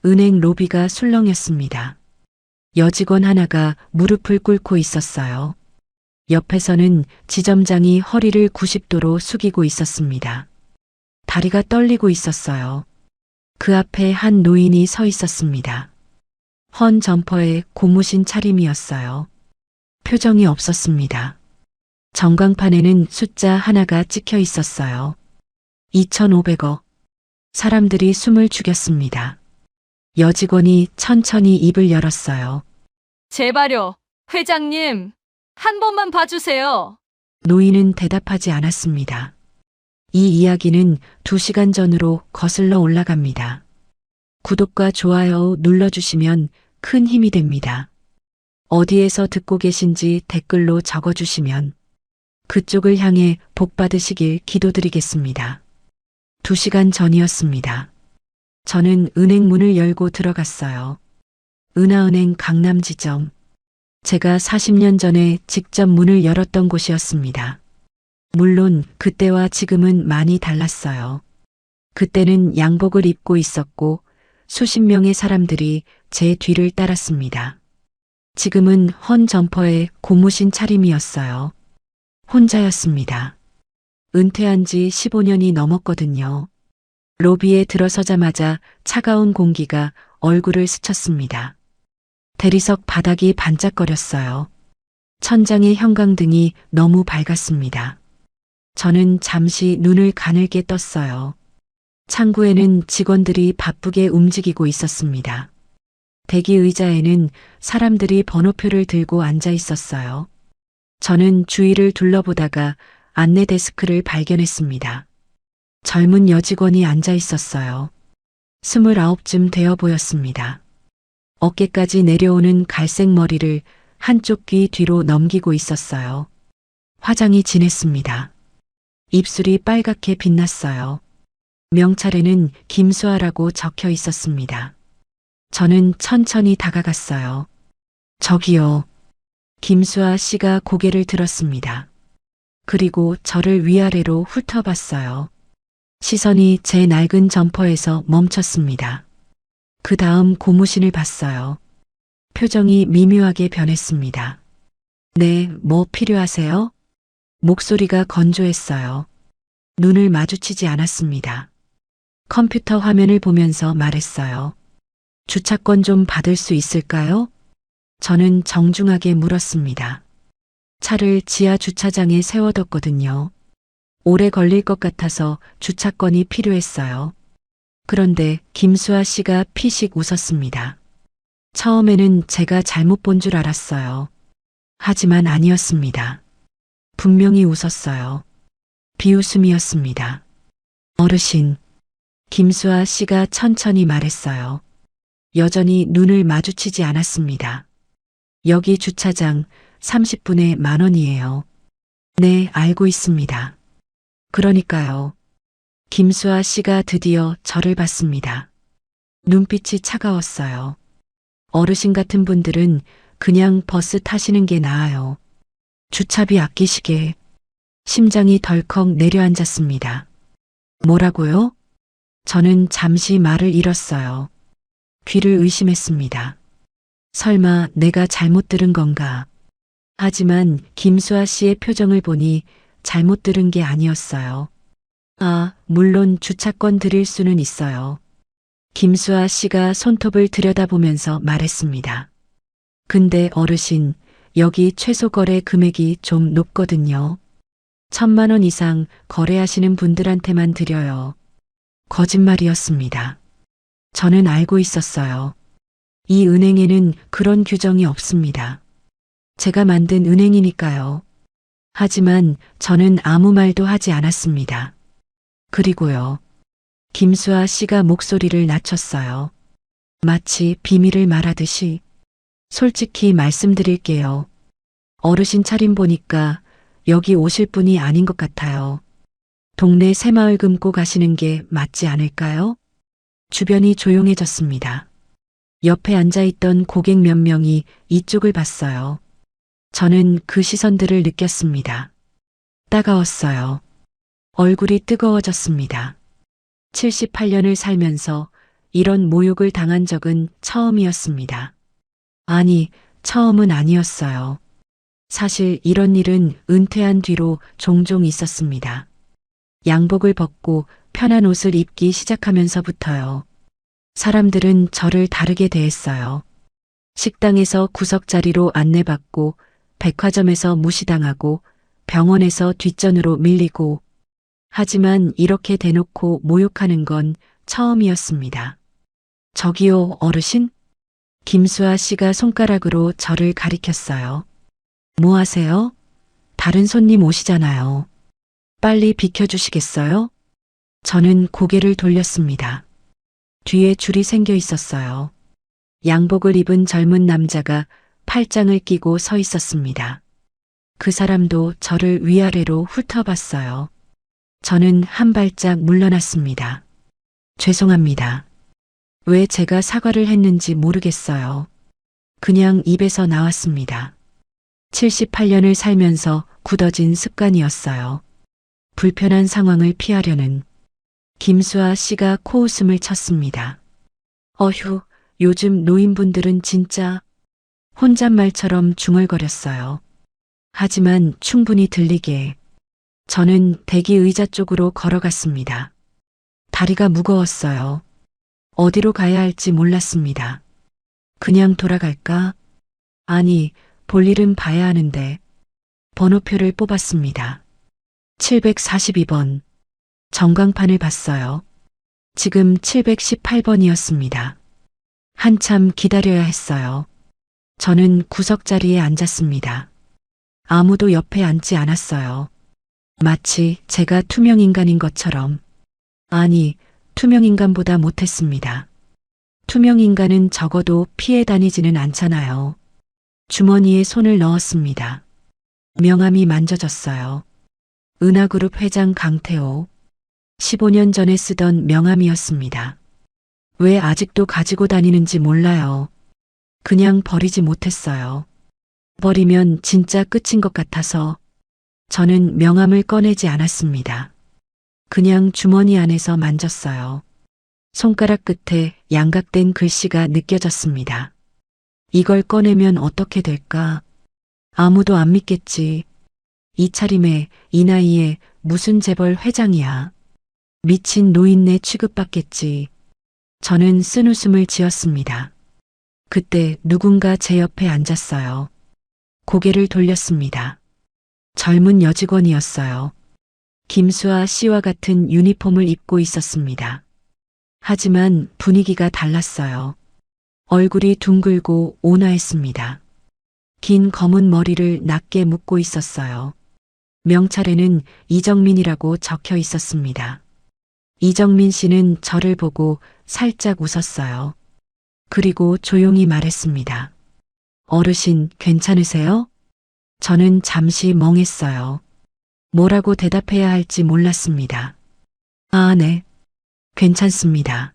은행 로비가 술렁였습니다. 여직원 하나가 무릎을 꿇고 있었어요. 옆에서는 지점장이 허리를 90도로 숙이고 있었습니다. 다리가 떨리고 있었어요. 그 앞에 한 노인이 서 있었습니다. 헌 점퍼에 고무신 차림이었어요. 표정이 없었습니다. 전광판에는 숫자 하나가 찍혀 있었어요. 2,500억. 사람들이 숨을 죽였습니다. 여직원이 천천히 입을 열었어요. 제발요, 회장님. 한 번만 봐주세요. 노인은 대답하지 않았습니다. 이 이야기는 2시간 전으로 거슬러 올라갑니다. 구독과 좋아요 눌러주시면 큰 힘이 됩니다. 어디에서 듣고 계신지 댓글로 적어주시면 그쪽을 향해 복 받으시길 기도드리겠습니다. 2시간 전이었습니다. 저는 은행 문을 열고 들어갔어요. 은하은행 강남지점. 제가 40년 전에 직접 문을 열었던 곳이었습니다. 물론 그때와 지금은 많이 달랐어요. 그때는 양복을 입고 있었고 수십 명의 사람들이 제 뒤를 따랐습니다. 지금은 헌 점퍼에 고무신 차림이었어요. 혼자였습니다. 은퇴한 지 15년이 넘었거든요. 로비에 들어서자마자 차가운 공기가 얼굴을 스쳤습니다. 대리석 바닥이 반짝거렸어요. 천장의 형광등이 너무 밝았습니다. 저는 잠시 눈을 가늘게 떴어요. 창구에는 직원들이 바쁘게 움직이고 있었습니다. 대기 의자에는 사람들이 번호표를 들고 앉아 있었어요. 저는 주위를 둘러보다가 안내 데스크를 발견했습니다. 젊은 여직원이 앉아 있었어요. 29쯤 되어 보였습니다. 어깨까지 내려오는 갈색 머리를 한쪽 귀 뒤로 넘기고 있었어요. 화장이 진했습니다. 입술이 빨갛게 빛났어요. 명찰에는 김수아라고 적혀 있었습니다. 저는 천천히 다가갔어요. 저기요. 김수아 씨가 고개를 들었습니다. 그리고 저를 위아래로 훑어봤어요. 시선이 제 낡은 점퍼에서 멈췄습니다. 그 다음 고무신을 봤어요. 표정이 미묘하게 변했습니다. 네, 뭐 필요하세요? 목소리가 건조했어요. 눈을 마주치지 않았습니다. 컴퓨터 화면을 보면서 말했어요. 주차권 좀 받을 수 있을까요? 저는 정중하게 물었습니다. 차를 지하 주차장에 세워뒀거든요. 오래 걸릴 것 같아서 주차권이 필요했어요. 그런데 김수아 씨가 피식 웃었습니다. 처음에는 제가 잘못 본 줄 알았어요. 하지만 아니었습니다. 분명히 웃었어요. 비웃음이었습니다. 어르신, 김수아 씨가 천천히 말했어요. 여전히 눈을 마주치지 않았습니다. 여기 주차장 30분에 10,000원이에요. 네, 알고 있습니다. 그러니까요. 김수아 씨가 드디어 저를 봤습니다. 눈빛이 차가웠어요. 어르신 같은 분들은 그냥 버스 타시는 게 나아요. 주차비 아끼시게. 심장이 덜컥 내려앉았습니다. 뭐라고요? 저는 잠시 말을 잃었어요. 귀를 의심했습니다. 설마 내가 잘못 들은 건가? 하지만 김수아 씨의 표정을 보니 잘못 들은 게 아니었어요. 아, 물론 주차권 드릴 수는 있어요. 김수아 씨가 손톱을 들여다보면서 말했습니다. 근데 어르신, 여기 최소 거래 금액이 좀 높거든요. 1,000만 원 이상 거래하시는 분들한테만 드려요. 거짓말이었습니다. 저는 알고 있었어요. 이 은행에는 그런 규정이 없습니다. 제가 만든 은행이니까요. 하지만 저는 아무 말도 하지 않았습니다. 그리고요. 김수아 씨가 목소리를 낮췄어요. 마치 비밀을 말하듯이. 솔직히 말씀드릴게요. 어르신 차림 보니까 여기 오실 분이 아닌 것 같아요. 동네 새마을 금고 가시는 게 맞지 않을까요? 주변이 조용해졌습니다. 옆에 앉아있던 고객 몇 명이 이쪽을 봤어요. 저는 그 시선들을 느꼈습니다. 따가웠어요. 얼굴이 뜨거워졌습니다. 78년을 살면서 이런 모욕을 당한 적은 처음이었습니다. 아니, 처음은 아니었어요. 사실 이런 일은 은퇴한 뒤로 종종 있었습니다. 양복을 벗고 편한 옷을 입기 시작하면서부터요. 사람들은 저를 다르게 대했어요. 식당에서 구석자리로 안내받고, 백화점에서 무시당하고, 병원에서 뒷전으로 밀리고, 하지만 이렇게 대놓고 모욕하는 건 처음이었습니다. 저기요, 어르신? 김수아 씨가 손가락으로 저를 가리켰어요. 뭐 하세요? 다른 손님 오시잖아요. 빨리 비켜주시겠어요? 저는 고개를 돌렸습니다. 뒤에 줄이 생겨 있었어요. 양복을 입은 젊은 남자가 팔짱을 끼고 서 있었습니다. 그 사람도 저를 위아래로 훑어봤어요. 저는 한 발짝 물러났습니다. 죄송합니다. 왜 제가 사과를 했는지 모르겠어요. 그냥 입에서 나왔습니다. 78년을 살면서 굳어진 습관이었어요. 불편한 상황을 피하려는. 김수아 씨가 코웃음을 쳤습니다. 어휴, 요즘 노인분들은 진짜 혼잣말처럼 중얼거렸어요. 하지만 충분히 들리게. 저는 대기 의자 쪽으로 걸어갔습니다. 다리가 무거웠어요. 어디로 가야 할지 몰랐습니다. 그냥 돌아갈까? 아니, 볼일은 봐야 하는데. 번호표를 뽑았습니다. 742번. 전광판을 봤어요. 지금 718번이었습니다. 한참 기다려야 했어요. 저는 구석자리에 앉았습니다. 아무도 옆에 앉지 않았어요. 마치 제가 투명인간인 것처럼. 아니, 투명인간보다 못했습니다. 투명인간은 적어도 피해 다니지는 않잖아요. 주머니에 손을 넣었습니다. 명함이 만져졌어요. 은하그룹 회장 강태호. 15년 전에 쓰던 명함이었습니다. 왜 아직도 가지고 다니는지 몰라요. 그냥 버리지 못했어요. 버리면 진짜 끝인 것 같아서 저는 명함을 꺼내지 않았습니다. 그냥 주머니 안에서 만졌어요. 손가락 끝에 양각된 글씨가 느껴졌습니다. 이걸 꺼내면 어떻게 될까? 아무도 안 믿겠지. 이 차림에, 이 나이에 무슨 재벌 회장이야. 미친 노인네 취급받겠지. 저는 쓴웃음을 지었습니다. 그때 누군가 제 옆에 앉았어요. 고개를 돌렸습니다. 젊은 여직원이었어요. 김수아 씨와 같은 유니폼을 입고 있었습니다. 하지만 분위기가 달랐어요. 얼굴이 둥글고 온화했습니다. 긴 검은 머리를 낮게 묶고 있었어요. 명찰에는 이정민이라고 적혀 있었습니다. 이정민 씨는 저를 보고 살짝 웃었어요. 그리고 조용히 말했습니다. 어르신, 괜찮으세요? 저는 잠시 멍했어요. 뭐라고 대답해야 할지 몰랐습니다. 아, 네. 괜찮습니다.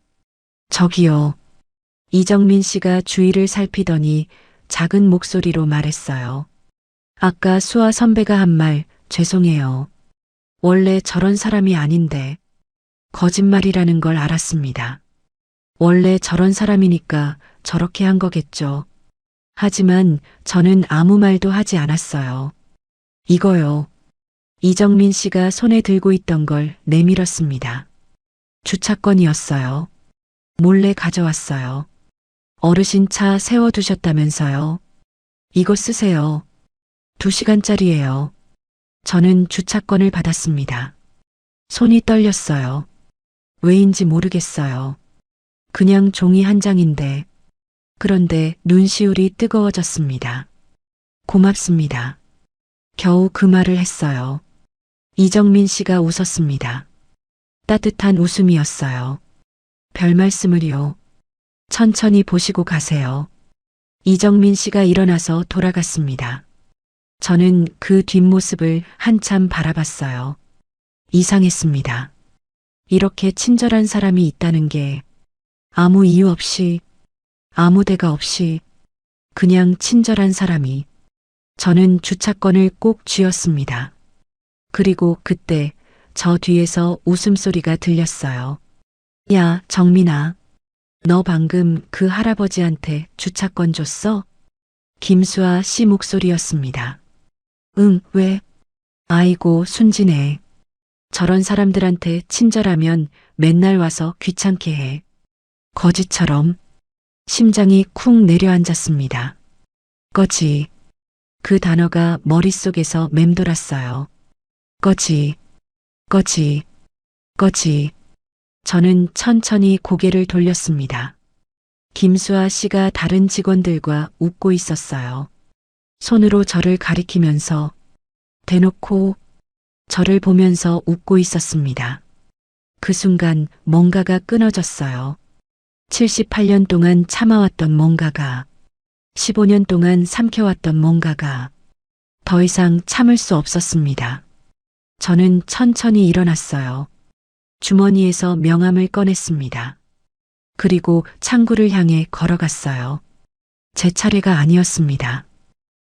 저기요. 이정민 씨가 주위를 살피더니 작은 목소리로 말했어요. 아까 수아 선배가 한 말 죄송해요. 원래 저런 사람이 아닌데 거짓말이라는 걸 알았습니다. 원래 저런 사람이니까 저렇게 한 거겠죠. 하지만 저는 아무 말도 하지 않았어요. 이거요. 이정민 씨가 손에 들고 있던 걸 내밀었습니다. 주차권이었어요. 몰래 가져왔어요. 어르신 차 세워두셨다면서요. 이거 쓰세요. 2시간짜리예요. 저는 주차권을 받았습니다. 손이 떨렸어요. 왜인지 모르겠어요. 그냥 종이 한 장인데. 그런데 눈시울이 뜨거워졌습니다. 고맙습니다. 겨우 그 말을 했어요. 이정민 씨가 웃었습니다. 따뜻한 웃음이었어요. 별 말씀을요. 천천히 보시고 가세요. 이정민 씨가 일어나서 돌아갔습니다. 저는 그 뒷모습을 한참 바라봤어요. 이상했습니다. 이렇게 친절한 사람이 있다는 게 아무 이유 없이, 아무 대가 없이 그냥 친절한 사람이. 저는 주차권을 꼭 쥐었습니다. 그리고 그때 저 뒤에서 웃음소리가 들렸어요. 야, 정민아. 너 방금 그 할아버지한테 주차권 줬어? 김수아 씨 목소리였습니다. 응, 왜? 아이고, 순진해. 저런 사람들한테 친절하면 맨날 와서 귀찮게 해. 거지처럼. 심장이 쿵 내려앉았습니다. 거지. 그 단어가 머릿속에서 맴돌았어요. 거지, 거지, 거지. 저는 천천히 고개를 돌렸습니다. 김수아 씨가 다른 직원들과 웃고 있었어요. 손으로 저를 가리키면서 대놓고 저를 보면서 웃고 있었습니다. 그 순간 뭔가가 끊어졌어요. 78년 동안 참아왔던 뭔가가, 15년 동안 삼켜왔던 뭔가가 더 이상 참을 수 없었습니다. 저는 천천히 일어났어요. 주머니에서 명함을 꺼냈습니다. 그리고 창구를 향해 걸어갔어요. 제 차례가 아니었습니다.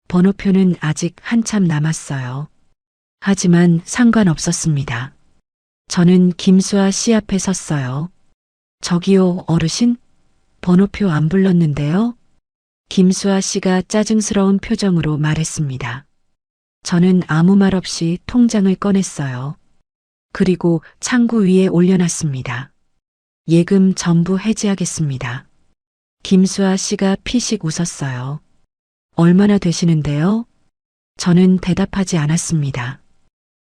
번호표는 아직 한참 남았어요. 하지만 상관없었습니다. 저는 김수아 씨 앞에 섰어요. 저기요, 어르신? 번호표 안 불렀는데요? 김수아 씨가 짜증스러운 표정으로 말했습니다. 저는 아무 말 없이 통장을 꺼냈어요. 그리고 창구 위에 올려놨습니다. 예금 전부 해지하겠습니다. 김수아 씨가 피식 웃었어요. 얼마나 되시는데요? 저는 대답하지 않았습니다.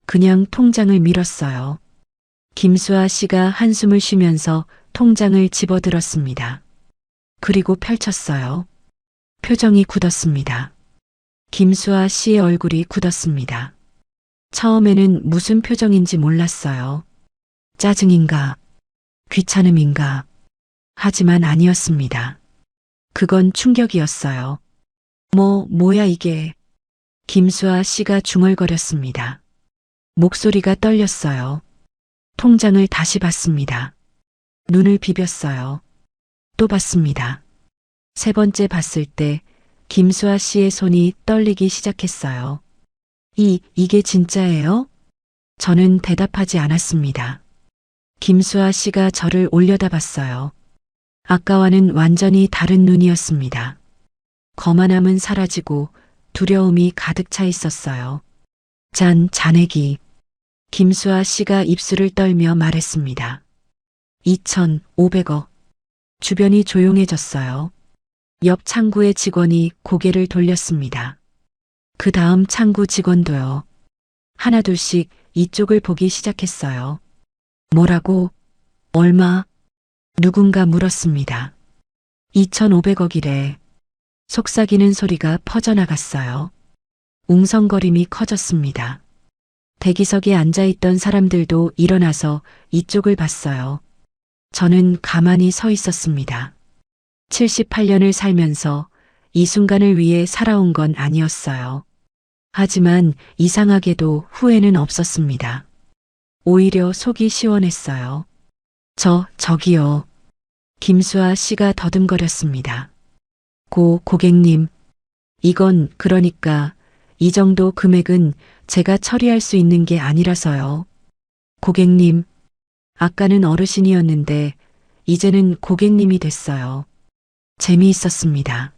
그냥 통장을 밀었어요. 김수아 씨가 한숨을 쉬면서 통장을 집어들었습니다. 그리고 펼쳤어요. 표정이 굳었습니다. 김수아 씨의 얼굴이 굳었습니다. 처음에는 무슨 표정인지 몰랐어요. 짜증인가? 귀찮음인가? 하지만 아니었습니다. 그건 충격이었어요. 뭐야 이게? 김수아 씨가 중얼거렸습니다. 목소리가 떨렸어요. 통장을 다시 봤습니다. 눈을 비볐어요. 또 봤습니다. 세 번째 봤을 때 김수아 씨의 손이 떨리기 시작했어요. 이게 진짜예요? 저는 대답하지 않았습니다. 김수아 씨가 저를 올려다봤어요. 아까와는 완전히 다른 눈이었습니다. 거만함은 사라지고 두려움이 가득 차 있었어요. 잔액이. 김수아 씨가 입술을 떨며 말했습니다. 2,500억. 주변이 조용해졌어요. 옆 창구의 직원이 고개를 돌렸습니다. 그 다음 창구 직원도요. 하나둘씩 이쪽을 보기 시작했어요. 뭐라고? 얼마? 누군가 물었습니다. 2,500억이래. 속삭이는 소리가 퍼져나갔어요. 웅성거림이 커졌습니다. 대기석에 앉아있던 사람들도 일어나서 이쪽을 봤어요. 저는 가만히 서 있었습니다. 78년을 살면서 이 순간을 위해 살아온 건 아니었어요. 하지만 이상하게도 후회는 없었습니다. 오히려 속이 시원했어요. 저기요. 김수아 씨가 더듬거렸습니다. 고객님. 이건 그러니까 이 정도 금액은 제가 처리할 수 있는 게 아니라서요. 고객님. 아까는 어르신이었는데 이제는 고객님이 됐어요. 재미있었습니다.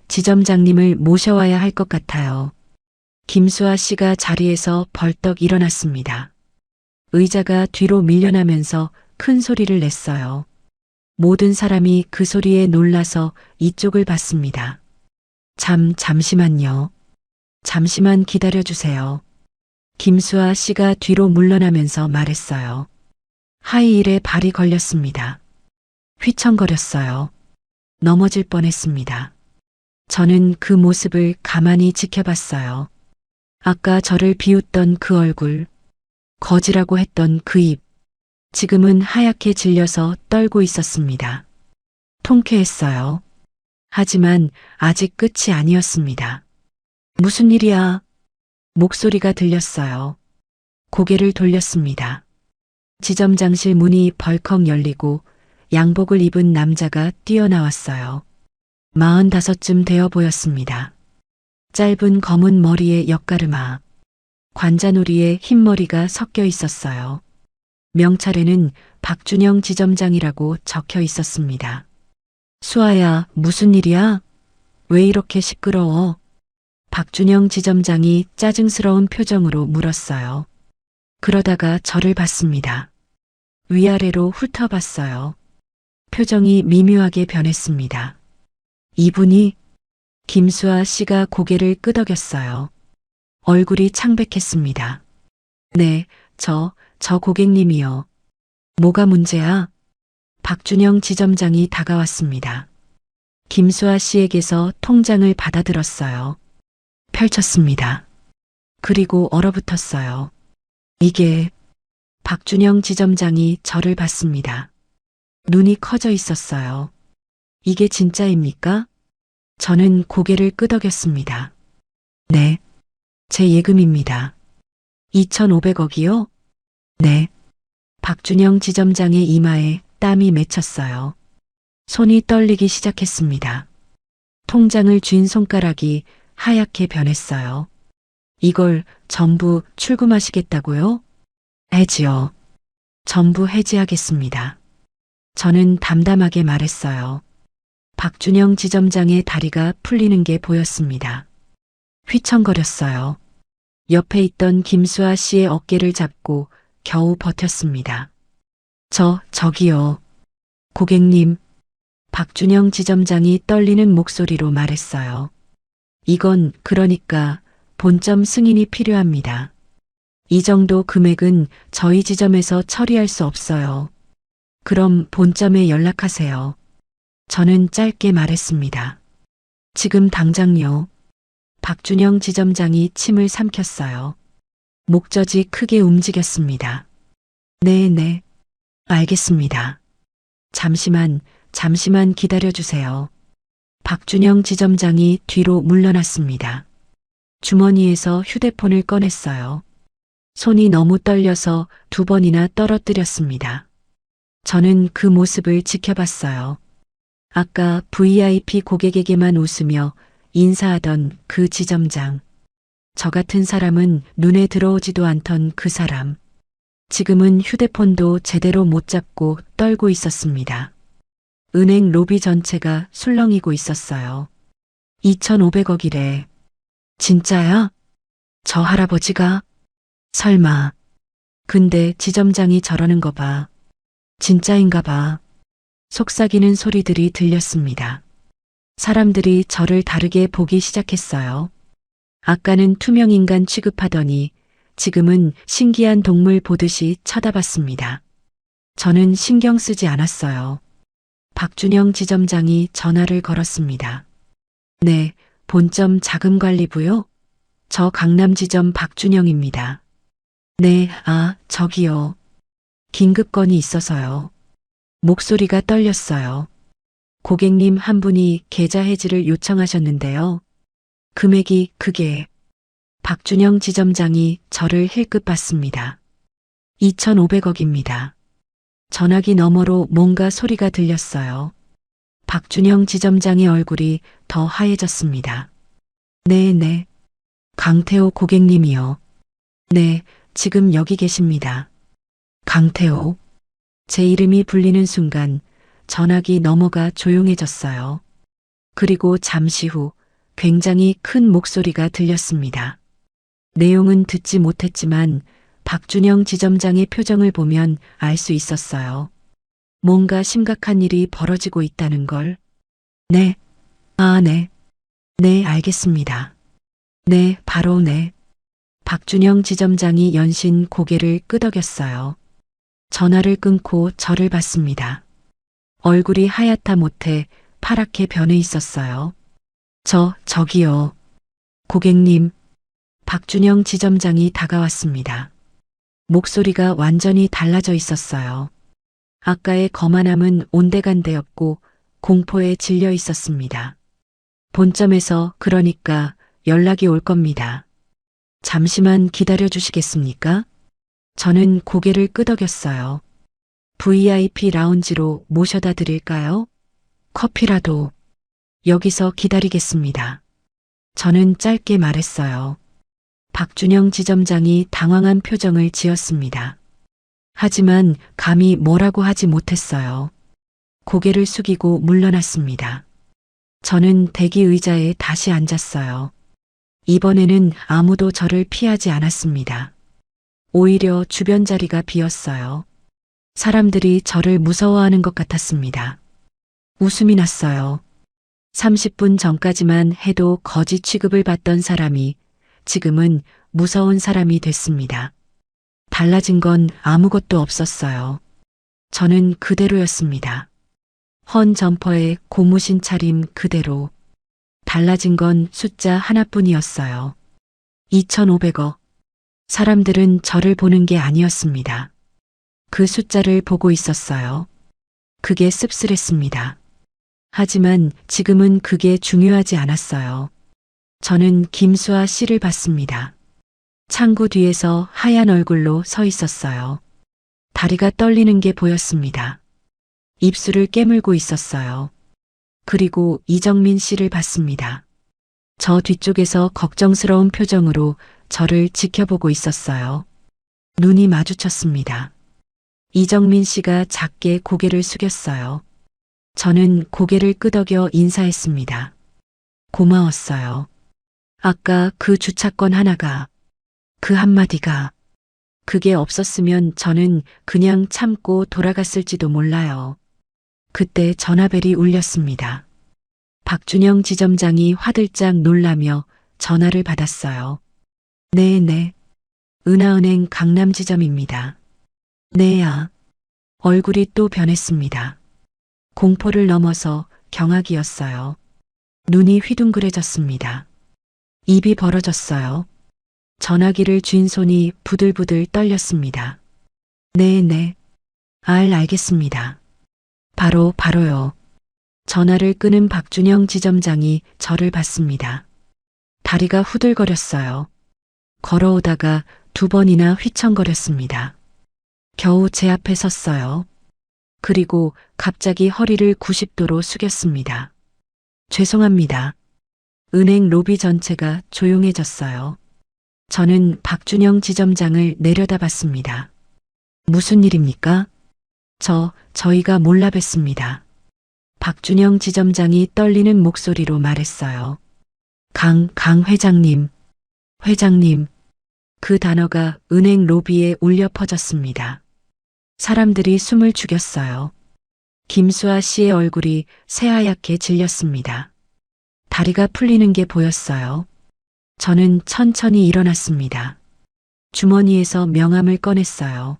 지점장님을 모셔와야 할 것 같아요. 김수아 씨가 자리에서 벌떡 일어났습니다. 의자가 뒤로 밀려나면서 큰 소리를 냈어요. 모든 사람이 그 소리에 놀라서 이쪽을 봤습니다. 잠시만요. 잠시만 기다려주세요. 김수아 씨가 뒤로 물러나면서 말했어요. 하이힐에 발이 걸렸습니다. 휘청거렸어요. 넘어질 뻔했습니다. 저는 그 모습을 가만히 지켜봤어요. 아까 저를 비웃던 그 얼굴, 거지라고 했던 그 입, 지금은 하얗게 질려서 떨고 있었습니다. 통쾌했어요. 하지만 아직 끝이 아니었습니다. 무슨 일이야? 목소리가 들렸어요. 고개를 돌렸습니다. 지점장실 문이 벌컥 열리고 양복을 입은 남자가 뛰어나왔어요. 45쯤 되어 보였습니다. 짧은 검은 머리에 옆가르마, 관자놀이에 흰머리가 섞여 있었어요. 명찰에는 박준영 지점장이라고 적혀 있었습니다. 수아야, 무슨 일이야? 왜 이렇게 시끄러워? 박준영 지점장이 짜증스러운 표정으로 물었어요. 그러다가 저를 봤습니다. 위아래로 훑어봤어요. 표정이 미묘하게 변했습니다. 이분이 김수아 씨가 고개를 끄덕였어요. 얼굴이 창백했습니다. 네, 저 고객님이요. 뭐가 문제야? 박준영 지점장이 다가왔습니다. 김수아 씨에게서 통장을 받아들었어요. 펼쳤습니다. 그리고 얼어붙었어요. 이게 박준영 지점장이 저를 봤습니다. 눈이 커져 있었어요. 이게 진짜입니까? 저는 고개를 끄덕였습니다. 네, 제 예금입니다. 2,500억이요? 네. 박준영 지점장의 이마에 땀이 맺혔어요. 손이 떨리기 시작했습니다. 통장을 쥔 손가락이 하얗게 변했어요. 이걸 전부 출금하시겠다고요? 해지요. 전부 해지하겠습니다. 저는 담담하게 말했어요. 박준영 지점장의 다리가 풀리는 게 보였습니다. 휘청거렸어요. 옆에 있던 김수아 씨의 어깨를 잡고 겨우 버텼습니다. 저기요. 고객님, 박준영 지점장이 떨리는 목소리로 말했어요. 이건 그러니까 본점 승인이 필요합니다. 이 정도 금액은 저희 지점에서 처리할 수 없어요. 그럼 본점에 연락하세요. 저는 짧게 말했습니다. 지금 당장요. 박준영 지점장이 침을 삼켰어요. 목젖이 크게 움직였습니다. 네, 알겠습니다. 잠시만 기다려주세요. 박준영 지점장이 뒤로 물러났습니다. 주머니에서 휴대폰을 꺼냈어요. 손이 너무 떨려서 2번이나 떨어뜨렸습니다. 저는 그 모습을 지켜봤어요. 아까 VIP 고객에게만 웃으며 인사하던 그 지점장. 저 같은 사람은 눈에 들어오지도 않던 그 사람. 지금은 휴대폰도 제대로 못 잡고 떨고 있었습니다. 은행 로비 전체가 술렁이고 있었어요. 2,500억이래. 진짜야? 저 할아버지가? 설마. 근데 지점장이 저러는 거 봐. 진짜인가 봐. 속삭이는 소리들이 들렸습니다. 사람들이 저를 다르게 보기 시작했어요. 아까는 투명인간 취급하더니 지금은 신기한 동물 보듯이 쳐다봤습니다. 저는 신경 쓰지 않았어요. 박준영 지점장이 전화를 걸었습니다. 네, 본점 자금관리부요? 저 강남지점 박준영입니다. 네, 저기요. 긴급 건이 있어서요. 목소리가 떨렸어요. 고객님 한 분이 계좌 해지를 요청하셨는데요. 금액이 그게. 박준영 지점장이 저를 힐끗 봤습니다. 2,500억입니다. 전화기 너머로 뭔가 소리가 들렸어요. 박준영 지점장의 얼굴이 더 하얘졌습니다. 네. 강태호 고객님이요. 네, 지금 여기 계십니다. 강태호. 제 이름이 불리는 순간 전화기 너머가 조용해졌어요. 그리고 잠시 후 굉장히 큰 목소리가 들렸습니다. 내용은 듣지 못했지만 박준영 지점장의 표정을 보면 알 수 있었어요. 뭔가 심각한 일이 벌어지고 있다는 걸. 네. 네, 알겠습니다. 네, 바로 네. 박준영 지점장이 연신 고개를 끄덕였어요. 전화를 끊고 저를 봤습니다. 얼굴이 하얗다 못해 파랗게 변해 있었어요. 저기요. 고객님. 박준영 지점장이 다가왔습니다. 목소리가 완전히 달라져 있었어요. 아까의 거만함은 온데간데였고 공포에 질려 있었습니다. 본점에서 그러니까 연락이 올 겁니다. 잠시만 기다려 주시겠습니까? 저는 고개를 끄덕였어요. VIP 라운지로 모셔다 드릴까요? 커피라도. 여기서 기다리겠습니다. 저는 짧게 말했어요. 박준영 지점장이 당황한 표정을 지었습니다. 하지만 감히 뭐라고 하지 못했어요. 고개를 숙이고 물러났습니다. 저는 대기 의자에 다시 앉았어요. 이번에는 아무도 저를 피하지 않았습니다. 오히려 주변 자리가 비었어요. 사람들이 저를 무서워하는 것 같았습니다. 웃음이 났어요. 30분 전까지만 해도 거지 취급을 받던 사람이 지금은 무서운 사람이 됐습니다. 달라진 건 아무것도 없었어요. 저는 그대로였습니다. 헌 점퍼에 고무신 차림 그대로. 달라진 건 숫자 하나뿐이었어요. 2,500억. 사람들은 저를 보는 게 아니었습니다. 그 숫자를 보고 있었어요. 그게 씁쓸했습니다. 하지만 지금은 그게 중요하지 않았어요. 저는 김수아 씨를 봤습니다. 창구 뒤에서 하얀 얼굴로 서 있었어요. 다리가 떨리는 게 보였습니다. 입술을 깨물고 있었어요. 그리고 이정민 씨를 봤습니다. 저 뒤쪽에서 걱정스러운 표정으로 저를 지켜보고 있었어요. 눈이 마주쳤습니다. 이정민 씨가 작게 고개를 숙였어요. 저는 고개를 끄덕여 인사했습니다. 고마웠어요. 아까 그 주차권 하나가, 그 한마디가, 그게 없었으면 저는 그냥 참고 돌아갔을지도 몰라요. 그때 전화벨이 울렸습니다. 박준영 지점장이 화들짝 놀라며 전화를 받았어요. 네. 은하은행 강남지점입니다. 네야. 얼굴이 또 변했습니다. 공포를 넘어서 경악이었어요. 눈이 휘둥그레졌습니다. 입이 벌어졌어요. 전화기를 쥔 손이 부들부들 떨렸습니다. 네. 알겠습니다. 바로요. 전화를 끄는 박준영 지점장이 저를 봤습니다. 다리가 후들거렸어요. 걸어오다가 2번이나 휘청거렸습니다. 겨우 제 앞에 섰어요. 그리고 갑자기 허리를 90도로 숙였습니다. 죄송합니다. 은행 로비 전체가 조용해졌어요. 저는 박준영 지점장을 내려다봤습니다. 무슨 일입니까? 저희가 몰라 뵀습니다. 박준영 지점장이 떨리는 목소리로 말했어요. 강 회장님. 회장님. 그 단어가 은행 로비에 울려 퍼졌습니다. 사람들이 숨을 죽였어요. 김수아 씨의 얼굴이 새하얗게 질렸습니다. 다리가 풀리는 게 보였어요. 저는 천천히 일어났습니다. 주머니에서 명함을 꺼냈어요.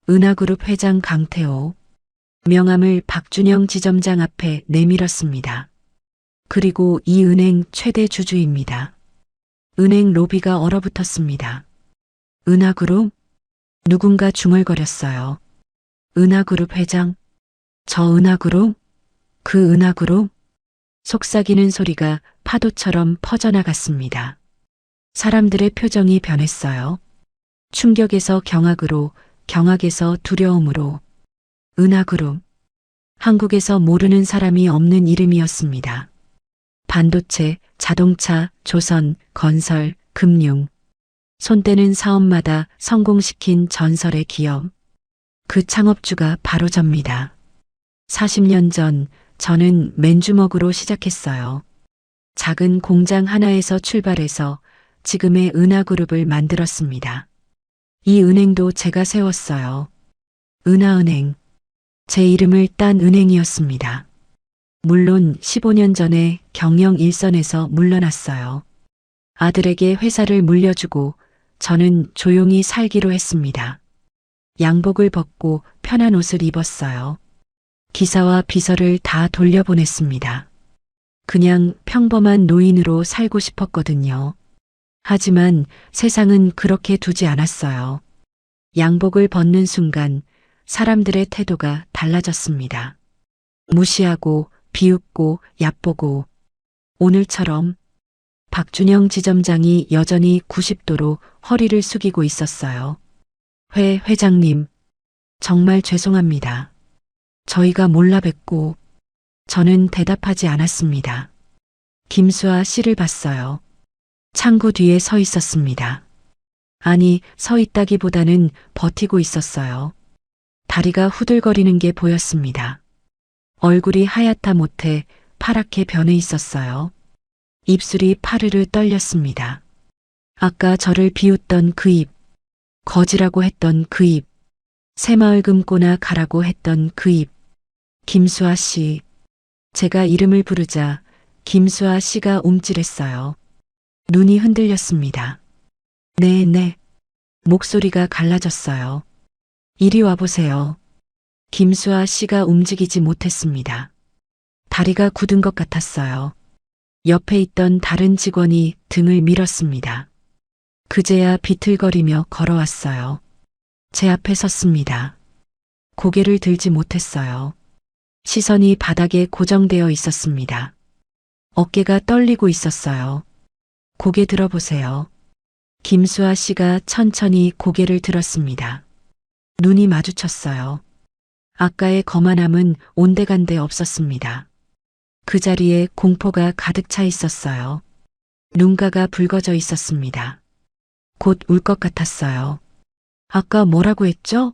은하그룹 회장 강태호. 명함을 박준영 지점장 앞에 내밀었습니다. 그리고 이 은행 최대 주주입니다. 은행 로비가 얼어붙었습니다. 은하그룹? 누군가 중얼거렸어요. 은하그룹 회장? 저 은하그룹? 그 은하그룹? 속삭이는 소리가 파도처럼 퍼져나갔습니다. 사람들의 표정이 변했어요. 충격에서 경악으로, 경악에서 두려움으로. 은하그룹. 한국에서 모르는 사람이 없는 이름이었습니다. 반도체, 자동차, 조선, 건설, 금융. 손대는 사업마다 성공시킨 전설의 기업. 그 창업주가 바로 접니다. 40년 전 저는 맨주먹으로 시작했어요. 작은 공장 하나에서 출발해서 지금의 은하그룹을 만들었습니다. 이 은행도 제가 세웠어요. 은하은행. 제 이름을 딴 은행이었습니다. 물론 15년 전에 경영 일선에서 물러났어요. 아들에게 회사를 물려주고 저는 조용히 살기로 했습니다. 양복을 벗고 편한 옷을 입었어요. 기사와 비서를 다 돌려보냈습니다. 그냥 평범한 노인으로 살고 싶었거든요. 하지만 세상은 그렇게 두지 않았어요. 양복을 벗는 순간 사람들의 태도가 달라졌습니다. 무시하고 비웃고 얕보고 오늘처럼. 박준영 지점장이 여전히 90도로 허리를 숙이고 있었어요. 회장님, 정말 죄송합니다. 저희가 몰라 뵙고. 저는 대답하지 않았습니다. 김수아 씨를 봤어요. 창구 뒤에 서 있었습니다. 아니, 서 있다기보다는 버티고 있었어요. 다리가 후들거리는 게 보였습니다. 얼굴이 하얗다 못해 파랗게 변해 있었어요. 입술이 파르르 떨렸습니다. 아까 저를 비웃던 그 입, 거지라고 했던 그 입, 새마을 금고나 가라고 했던 그 입. 김수아 씨. 제가 이름을 부르자 김수아 씨가 움찔했어요. 눈이 흔들렸습니다. 네. 목소리가 갈라졌어요. 이리 와보세요. 김수아 씨가 움직이지 못했습니다. 다리가 굳은 것 같았어요. 옆에 있던 다른 직원이 등을 밀었습니다. 그제야 비틀거리며 걸어왔어요. 제 앞에 섰습니다. 고개를 들지 못했어요. 시선이 바닥에 고정되어 있었습니다. 어깨가 떨리고 있었어요. 고개 들어보세요. 김수아 씨가 천천히 고개를 들었습니다. 눈이 마주쳤어요. 아까의 거만함은 온데간데 없었습니다. 그 자리에 공포가 가득 차 있었어요. 눈가가 붉어져 있었습니다. 곧 울 것 같았어요. 아까 뭐라고 했죠?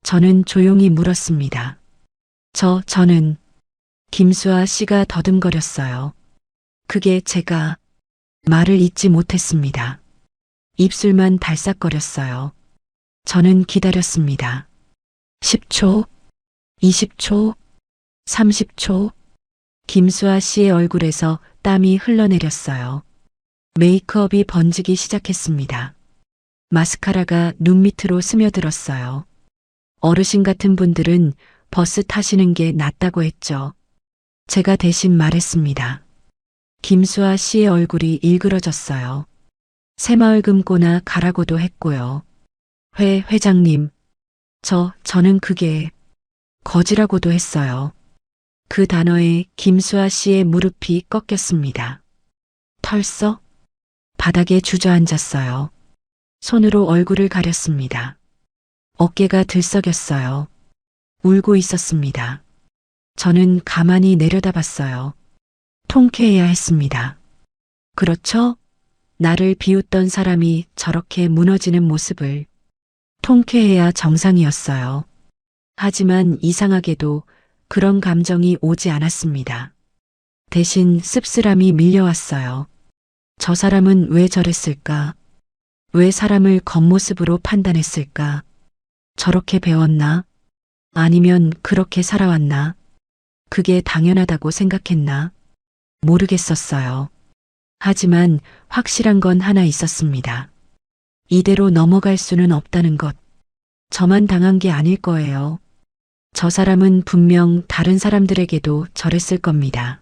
저는 조용히 물었습니다. 저는 김수아 씨가 더듬거렸어요. 그게 제가 말을 잇지 못했습니다. 입술만 달싹거렸어요. 저는 기다렸습니다. 10초, 20초, 30초. 김수아 씨의 얼굴에서 땀이 흘러내렸어요. 메이크업이 번지기 시작했습니다. 마스카라가 눈 밑으로 스며들었어요. 어르신 같은 분들은 버스 타시는 게 낫다고 했죠. 제가 대신 말했습니다. 김수아 씨의 얼굴이 일그러졌어요. 새마을 금고나 가라고도 했고요. 회장님. 저는 그게 거지라고도 했어요. 그 단어에 김수아 씨의 무릎이 꺾였습니다. 털썩 바닥에 주저앉았어요. 손으로 얼굴을 가렸습니다. 어깨가 들썩였어요. 울고 있었습니다. 저는 가만히 내려다봤어요. 통쾌해야 했습니다. 그렇죠? 나를 비웃던 사람이 저렇게 무너지는 모습을. 통쾌해야 정상이었어요. 하지만 이상하게도 그런 감정이 오지 않았습니다. 대신 씁쓸함이 밀려왔어요. 저 사람은 왜 저랬을까? 왜 사람을 겉모습으로 판단했을까? 저렇게 배웠나? 아니면 그렇게 살아왔나? 그게 당연하다고 생각했나? 모르겠었어요. 하지만 확실한 건 하나 있었습니다. 이대로 넘어갈 수는 없다는 것. 저만 당한 게 아닐 거예요. 저 사람은 분명 다른 사람들에게도 저랬을 겁니다.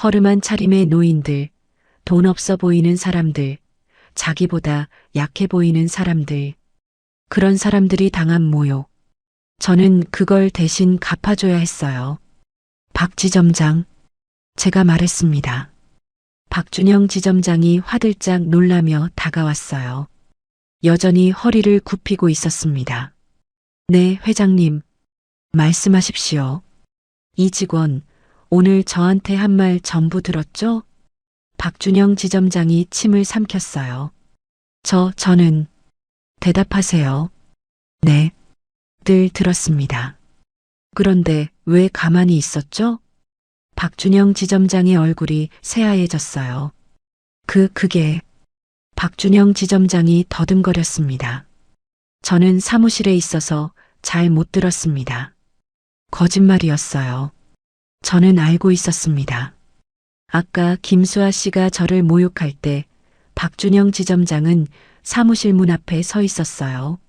허름한 차림의 노인들, 돈 없어 보이는 사람들, 자기보다 약해 보이는 사람들. 그런 사람들이 당한 모욕. 저는 그걸 대신 갚아줘야 했어요. 박 지점장. 제가 말했습니다. 박준영 지점장이 화들짝 놀라며 다가왔어요. 여전히 허리를 굽히고 있었습니다. 네, 회장님. 말씀하십시오. 이 직원, 오늘 저한테 한 말 전부 들었죠? 박준영 지점장이 침을 삼켰어요. 저는 대답하세요. 네, 늘 들었습니다. 그런데 왜 가만히 있었죠? 박준영 지점장의 얼굴이 새하얘졌어요. 그게 박준영 지점장이 더듬거렸습니다. 저는 사무실에 있어서 잘 못 들었습니다. 거짓말이었어요. 저는 알고 있었습니다. 아까 김수아 씨가 저를 모욕할 때 박준영 지점장은 사무실 문 앞에 서 있었어요.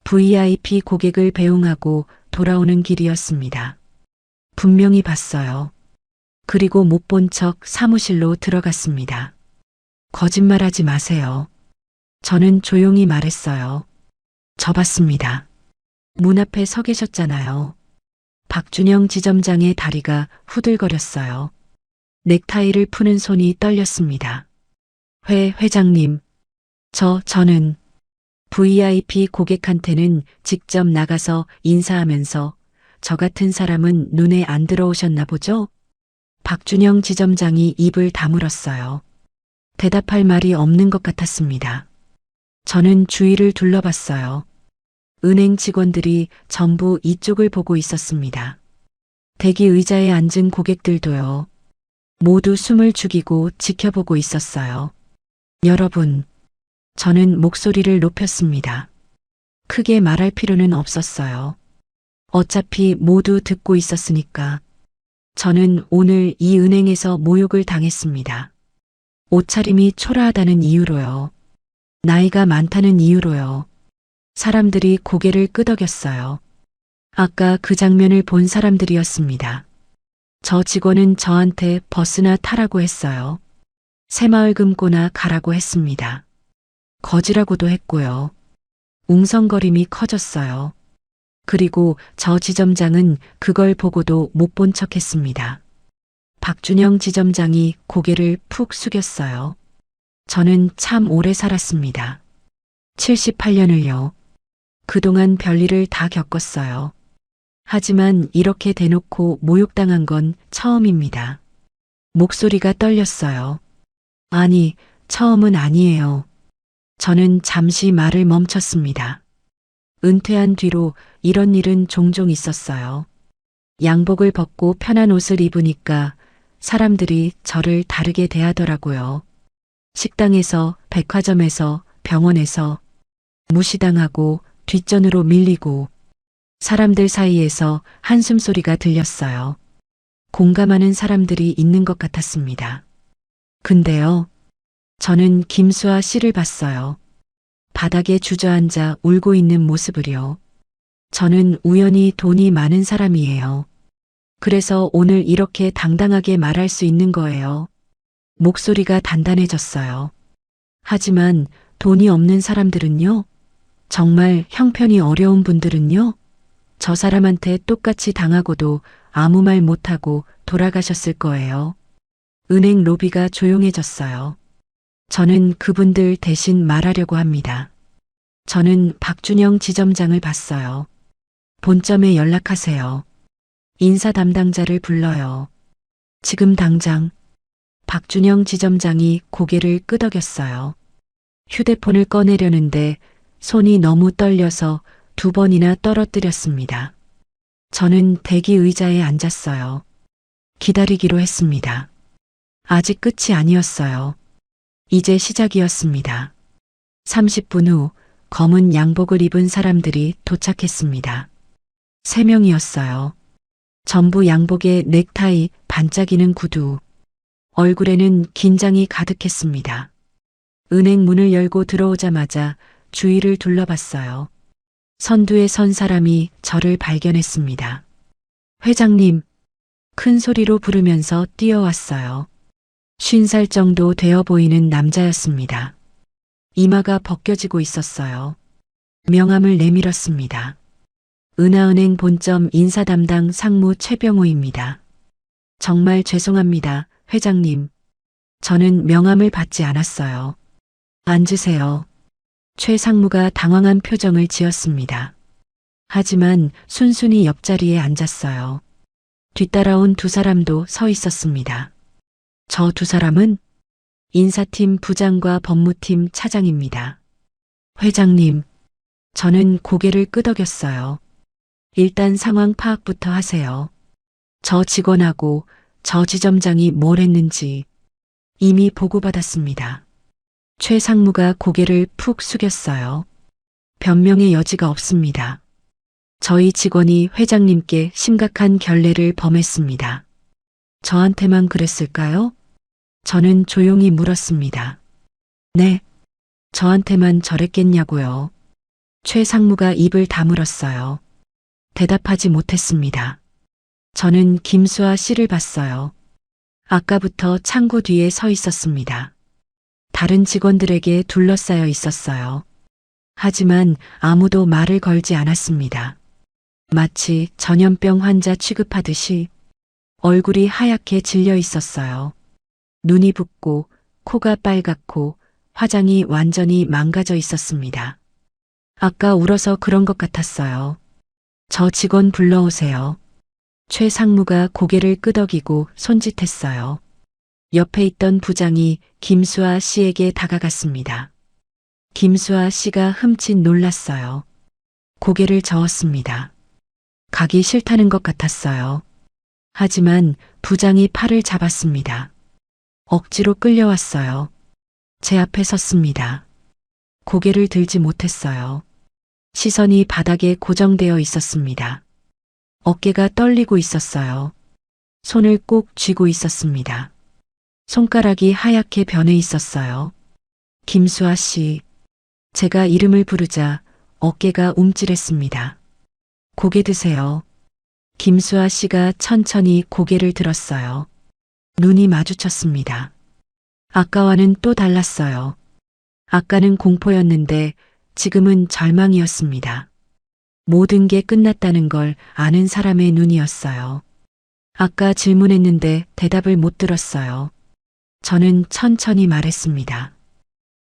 VIP 고객을 배웅하고 돌아오는 길이었습니다. 분명히 봤어요. 그리고 못 본 척 사무실로 들어갔습니다. 거짓말하지 마세요. 저는 조용히 말했어요. 저 봤습니다. 문 앞에 서 계셨잖아요. 박준영 지점장의 다리가 후들거렸어요. 넥타이를 푸는 손이 떨렸습니다. 회장님. 저는 VIP 고객한테는 직접 나가서 인사하면서 저 같은 사람은 눈에 안 들어오셨나 보죠? 박준영 지점장이 입을 다물었어요. 대답할 말이 없는 것 같았습니다. 저는 주위를 둘러봤어요. 은행 직원들이 전부 이쪽을 보고 있었습니다. 대기 의자에 앉은 고객들도요. 모두 숨을 죽이고 지켜보고 있었어요. 여러분, 저는 목소리를 높였습니다. 크게 말할 필요는 없었어요. 어차피 모두 듣고 있었으니까. 저는 오늘 이 은행에서 모욕을 당했습니다. 옷차림이 초라하다는 이유로요. 나이가 많다는 이유로요. 사람들이 고개를 끄덕였어요. 아까 그 장면을 본 사람들이었습니다. 저 직원은 저한테 버스나 타라고 했어요. 새마을 금고나 가라고 했습니다. 거지라고도 했고요. 웅성거림이 커졌어요. 그리고 저 지점장은 그걸 보고도 못 본 척했습니다. 박준영 지점장이 고개를 푹 숙였어요. 저는 참 오래 살았습니다. 78년을요. 그동안 별일을 다 겪었어요. 하지만 이렇게 대놓고 모욕당한 건 처음입니다. 목소리가 떨렸어요. 아니, 처음은 아니에요. 저는 잠시 말을 멈췄습니다. 은퇴한 뒤로 이런 일은 종종 있었어요. 양복을 벗고 편한 옷을 입으니까 사람들이 저를 다르게 대하더라고요. 식당에서, 백화점에서, 병원에서 무시당하고 뒷전으로 밀리고 사람들 사이에서 한숨소리가 들렸어요. 공감하는 사람들이 있는 것 같았습니다. 근데요, 저는 김수아 씨를 봤어요. 바닥에 주저앉아 울고 있는 모습을요. 저는 우연히 돈이 많은 사람이에요. 그래서 오늘 이렇게 당당하게 말할 수 있는 거예요. 목소리가 단단해졌어요. 하지만 돈이 없는 사람들은요? 정말 형편이 어려운 분들은요? 저 사람한테 똑같이 당하고도 아무 말 못하고 돌아가셨을 거예요. 은행 로비가 조용해졌어요. 저는 그분들 대신 말하려고 합니다. 저는 박준영 지점장을 봤어요. 본점에 연락하세요. 인사 담당자를 불러요. 지금 당장. 박준영 지점장이 고개를 끄덕였어요. 휴대폰을 꺼내려는데 손이 너무 떨려서 2번이나 떨어뜨렸습니다. 저는 대기 의자에 앉았어요. 기다리기로 했습니다. 아직 끝이 아니었어요. 이제 시작이었습니다. 30분 후 검은 양복을 입은 사람들이 도착했습니다. 3명이었어요. 전부 양복에 넥타이, 반짝이는 구두. 얼굴에는 긴장이 가득했습니다. 은행 문을 열고 들어오자마자 주위를 둘러봤어요. 선두에 선 사람이 저를 발견했습니다. 회장님, 큰 소리로 부르면서 뛰어왔어요. 50살 정도 되어 보이는 남자였습니다. 이마가 벗겨지고 있었어요. 명함을 내밀었습니다. 은하은행 본점 인사 담당 상무 최병호입니다. 정말 죄송합니다, 회장님. 저는 명함을 받지 않았어요. 앉으세요. 최 상무가 당황한 표정을 지었습니다. 하지만 순순히 옆자리에 앉았어요. 뒤따라온 2사람도 서 있었습니다. 저 2사람은 인사팀 부장과 법무팀 차장입니다. 회장님, 저는 고개를 끄덕였어요. 일단 상황 파악부터 하세요. 저 직원하고 저 지점장이 뭘 했는지 이미 보고받았습니다. 최 상무가 고개를 푹 숙였어요. 변명의 여지가 없습니다. 저희 직원이 회장님께 심각한 결례를 범했습니다. 저한테만 그랬을까요? 저는 조용히 물었습니다. 네, 저한테만 저랬겠냐고요. 최 상무가 입을 다물었어요. 대답하지 못했습니다. 저는 김수아 씨를 봤어요. 아까부터 창구 뒤에 서 있었습니다. 다른 직원들에게 둘러싸여 있었어요. 하지만 아무도 말을 걸지 않았습니다. 마치 전염병 환자 취급하듯이 얼굴이 하얗게 질려 있었어요. 눈이 붓고 코가 빨갛고 화장이 완전히 망가져 있었습니다. 아까 울어서 그런 것 같았어요. 저 직원 불러오세요. 최 상무가 고개를 끄덕이고 손짓했어요. 옆에 있던 부장이 김수아 씨에게 다가갔습니다. 김수아 씨가 흠칫 놀랐어요. 고개를 저었습니다. 가기 싫다는 것 같았어요. 하지만 부장이 팔을 잡았습니다. 억지로 끌려왔어요. 제 앞에 섰습니다. 고개를 들지 못했어요. 시선이 바닥에 고정되어 있었습니다. 어깨가 떨리고 있었어요. 손을 꼭 쥐고 있었습니다. 손가락이 하얗게 변해 있었어요. 김수아 씨. 제가 이름을 부르자 어깨가 움찔했습니다. 고개 드세요. 김수아 씨가 천천히 고개를 들었어요. 눈이 마주쳤습니다. 아까와는 또 달랐어요. 아까는 공포였는데 지금은 절망이었습니다. 모든 게 끝났다는 걸 아는 사람의 눈이었어요. 아까 질문했는데 대답을 못 들었어요. 저는 천천히 말했습니다.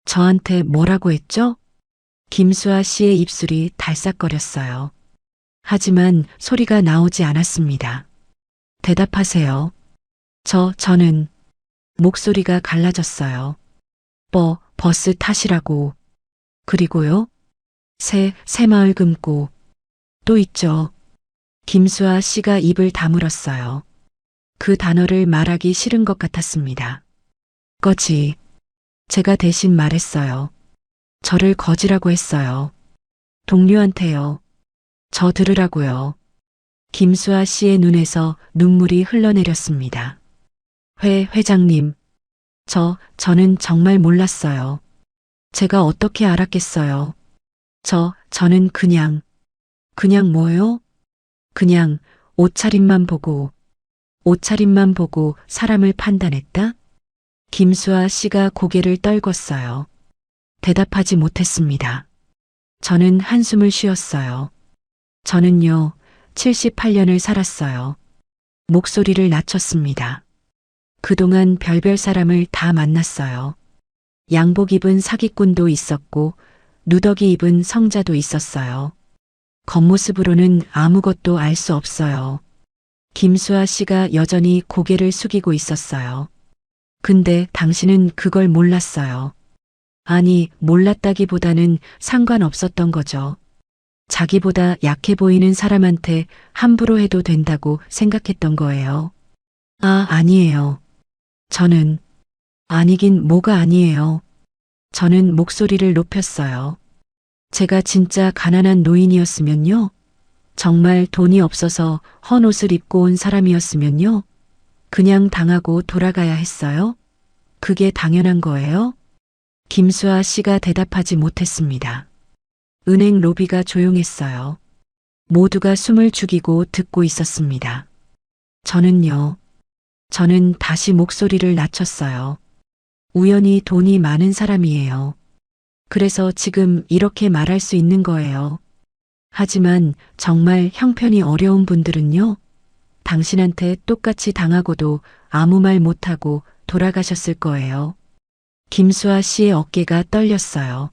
저한테 뭐라고 했죠? 김수아 씨의 입술이 달싹거렸어요. 하지만 소리가 나오지 않았습니다. 대답하세요. 저는 목소리가 갈라졌어요. 버스 타시라고. 그리고요? 새마을 금고. 또 있죠. 김수아 씨가 입을 다물었어요. 그 단어를 말하기 싫은 것 같았습니다. 거지. 제가 대신 말했어요. 저를 거지라고 했어요. 동료한테요. 저 들으라고요. 김수아 씨의 눈에서 눈물이 흘러내렸습니다. 회장님. 저는 정말 몰랐어요. 제가 어떻게 알았겠어요. 저는 그냥 뭐요? 그냥 옷차림만 보고 사람을 판단했다? 김수아 씨가 고개를 떨궜어요. 대답하지 못했습니다. 저는 한숨을 쉬었어요. 저는요, 78년을 살았어요. 목소리를 낮췄습니다. 그동안 별별 사람을 다 만났어요. 양복 입은 사기꾼도 있었고, 누더기 입은 성자도 있었어요. 겉모습으로는 아무것도 알 수 없어요. 김수아 씨가 여전히 고개를 숙이고 있었어요. 근데 당신은 그걸 몰랐어요. 아니, 몰랐다기보다는 상관없었던 거죠. 자기보다 약해 보이는 사람한테 함부로 해도 된다고 생각했던 거예요. 아니에요. 저는, 아니긴 뭐가 아니에요. 저는 목소리를 높였어요. 제가 진짜 가난한 노인이었으면요. 정말 돈이 없어서 헌 옷을 입고 온 사람이었으면요. 그냥 당하고 돌아가야 했어요? 그게 당연한 거예요? 김수아 씨가 대답하지 못했습니다. 은행 로비가 조용했어요. 모두가 숨을 죽이고 듣고 있었습니다. 저는 다시 목소리를 낮췄어요. 우연히 돈이 많은 사람이에요. 그래서 지금 이렇게 말할 수 있는 거예요. 하지만 정말 형편이 어려운 분들은요. 당신한테 똑같이 당하고도 아무 말 못하고 돌아가셨을 거예요. 김수아 씨의 어깨가 떨렸어요.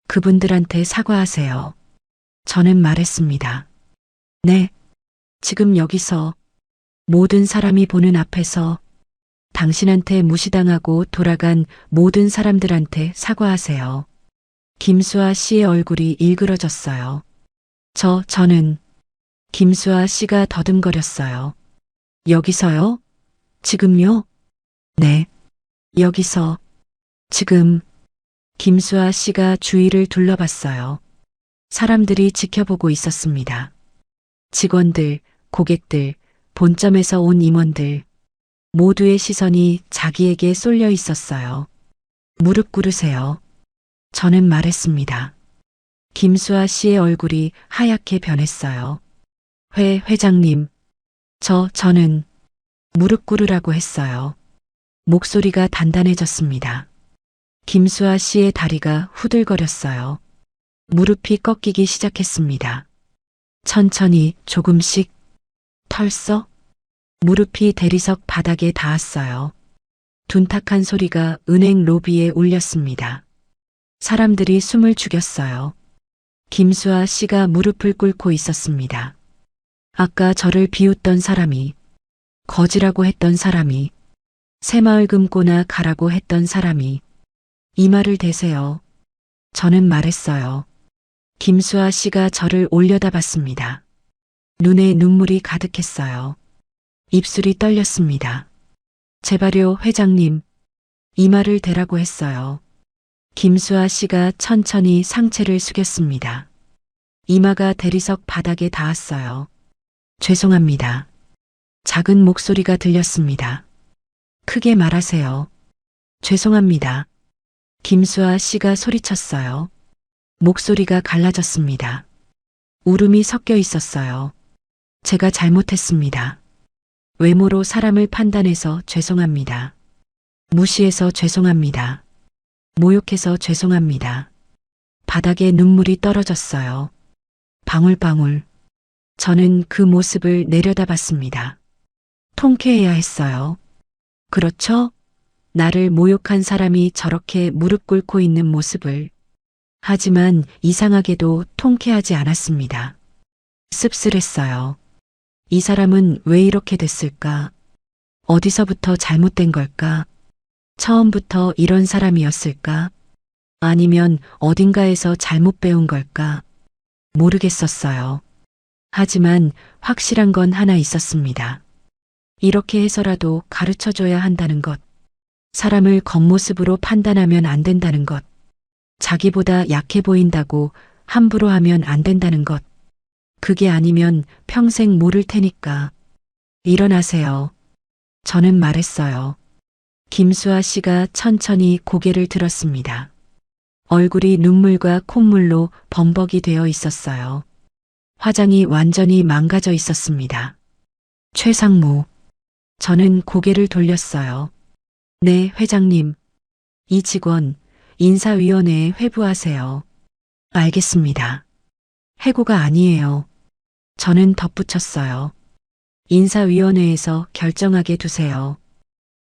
그분들한테 사과하세요. 저는 말했습니다. 네. 지금 여기서 모든 사람이 보는 앞에서 당신한테 무시당하고 돌아간 모든 사람들한테 사과하세요. 김수아 씨의 얼굴이 일그러졌어요. 저는 김수아 씨가 더듬거렸어요. 여기서요? 지금요? 네. 여기서 지금 김수아 씨가 주위를 둘러봤어요. 사람들이 지켜보고 있었습니다. 직원들, 고객들, 본점에서 온 임원들, 모두의 시선이 자기에게 쏠려 있었어요. 무릎 꿇으세요. 저는 말했습니다. 김수아 씨의 얼굴이 하얗게 변했어요. 회장님, 저는 무릎 꿇으라고 했어요. 목소리가 단단해졌습니다. 김수아 씨의 다리가 후들거렸어요. 무릎이 꺾이기 시작했습니다. 천천히 조금씩 털썩 무릎이 대리석 바닥에 닿았어요. 둔탁한 소리가 은행 로비에 울렸습니다. 사람들이 숨을 죽였어요. 김수아 씨가 무릎을 꿇고 있었습니다. 아까 저를 비웃던 사람이, 거지라고 했던 사람이, 새마을 금고나 가라고 했던 사람이, 이 말을 대세요. 저는 말했어요. 김수아 씨가 저를 올려다봤습니다. 눈에 눈물이 가득했어요. 입술이 떨렸습니다. 제발요, 회장님. 이마를 대라고 했어요. 김수아 씨가 천천히 상체를 숙였습니다. 이마가 대리석 바닥에 닿았어요. 죄송합니다. 작은 목소리가 들렸습니다. 크게 말하세요. 죄송합니다. 김수아 씨가 소리쳤어요. 목소리가 갈라졌습니다. 울음이 섞여 있었어요. 제가 잘못했습니다. 외모로 사람을 판단해서 죄송합니다. 무시해서 죄송합니다. 모욕해서 죄송합니다. 바닥에 눈물이 떨어졌어요. 방울방울. 저는 그 모습을 내려다봤습니다. 통쾌해야 했어요. 그렇죠? 나를 모욕한 사람이 저렇게 무릎 꿇고 있는 모습을. 하지만 이상하게도 통쾌하지 않았습니다. 씁쓸했어요. 이 사람은 왜 이렇게 됐을까? 어디서부터 잘못된 걸까? 처음부터 이런 사람이었을까? 아니면 어딘가에서 잘못 배운 걸까? 모르겠었어요. 하지만 확실한 건 하나 있었습니다. 이렇게 해서라도 가르쳐줘야 한다는 것. 사람을 겉모습으로 판단하면 안 된다는 것. 자기보다 약해 보인다고 함부로 하면 안 된다는 것. 그게 아니면 평생 모를 테니까. 일어나세요. 저는 말했어요. 김수아 씨가 천천히 고개를 들었습니다. 얼굴이 눈물과 콧물로 범벅이 되어 있었어요. 화장이 완전히 망가져 있었습니다. 최상무. 저는 고개를 돌렸어요. 네, 회장님. 이 직원, 인사위원회에 회부하세요. 알겠습니다. 해고가 아니에요. 저는 덧붙였어요. 인사위원회에서 결정하게 두세요.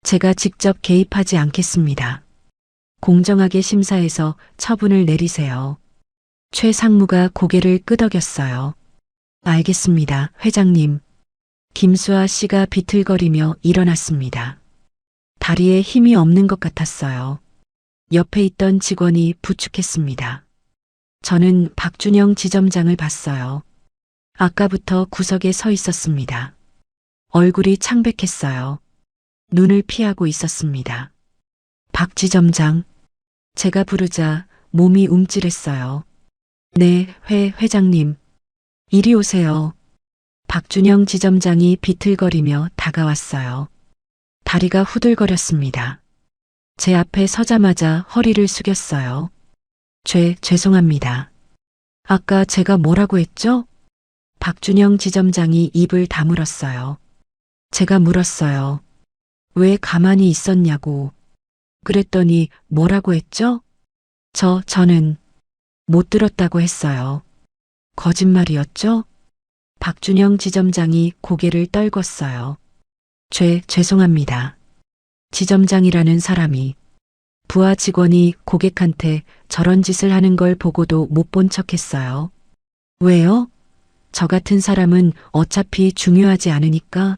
제가 직접 개입하지 않겠습니다. 공정하게 심사해서 처분을 내리세요. 최 상무가 고개를 끄덕였어요. 알겠습니다, 회장님. 김수아 씨가 비틀거리며 일어났습니다. 다리에 힘이 없는 것 같았어요. 옆에 있던 직원이 부축했습니다. 저는 박준영 지점장을 봤어요. 아까부터 구석에 서 있었습니다. 얼굴이 창백했어요. 눈을 피하고 있었습니다. 박 지점장. 제가 부르자 몸이 움찔했어요. 네, 회장님. 이리 오세요. 박준영 지점장이 비틀거리며 다가왔어요. 다리가 후들거렸습니다. 제 앞에 서자마자 허리를 숙였어요. 죄송합니다. 아까 제가 뭐라고 했죠? 박준영 지점장이 입을 다물었어요. 제가 물었어요. 왜 가만히 있었냐고. 그랬더니 뭐라고 했죠? 저는 못 들었다고 했어요. 거짓말이었죠? 박준영 지점장이 고개를 떨궜어요. 죄송합니다. 지점장이라는 사람이 부하 직원이 고객한테 저런 짓을 하는 걸 보고도 못 본 척했어요. 왜요? 저 같은 사람은 어차피 중요하지 않으니까.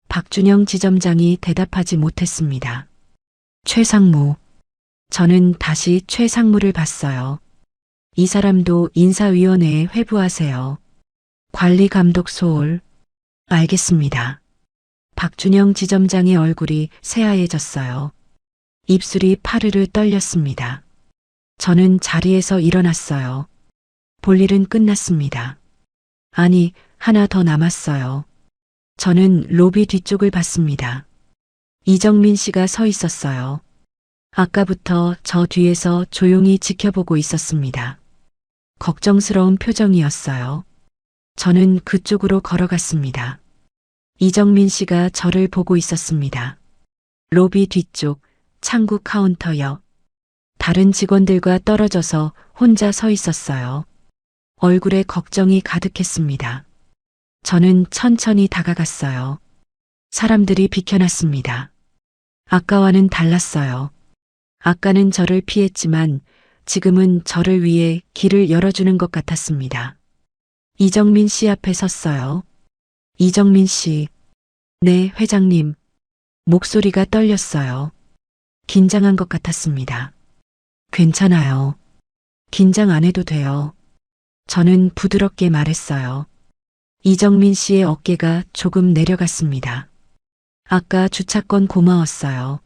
박준영 지점장이 대답하지 못했습니다. 최상무. 저는 다시 최상무를 봤어요. 이 사람도 인사위원회에 회부하세요. 관리감독 소홀. 알겠습니다. 박준영 지점장의 얼굴이 새하얘졌어요. 입술이 파르르 떨렸습니다. 저는 자리에서 일어났어요. 볼일은 끝났습니다. 아니, 하나 더 남았어요. 저는 로비 뒤쪽을 봤습니다. 이정민 씨가 서 있었어요. 아까부터 저 뒤에서 조용히 지켜보고 있었습니다. 걱정스러운 표정이었어요. 저는 그쪽으로 걸어갔습니다. 이정민 씨가 저를 보고 있었습니다. 로비 뒤쪽, 창구 카운터 옆. 다른 직원들과 떨어져서 혼자 서 있었어요. 얼굴에 걱정이 가득했습니다. 저는 천천히 다가갔어요. 사람들이 비켜났습니다. 아까와는 달랐어요. 아까는 저를 피했지만 지금은 저를 위해 길을 열어주는 것 같았습니다. 이정민 씨 앞에 섰어요. 이정민 씨. 네, 회장님. 목소리가 떨렸어요. 긴장한 것 같았습니다. 괜찮아요. 긴장 안 해도 돼요. 저는 부드럽게 말했어요. 이정민 씨의 어깨가 조금 내려갔습니다. 아까 주차권 고마웠어요.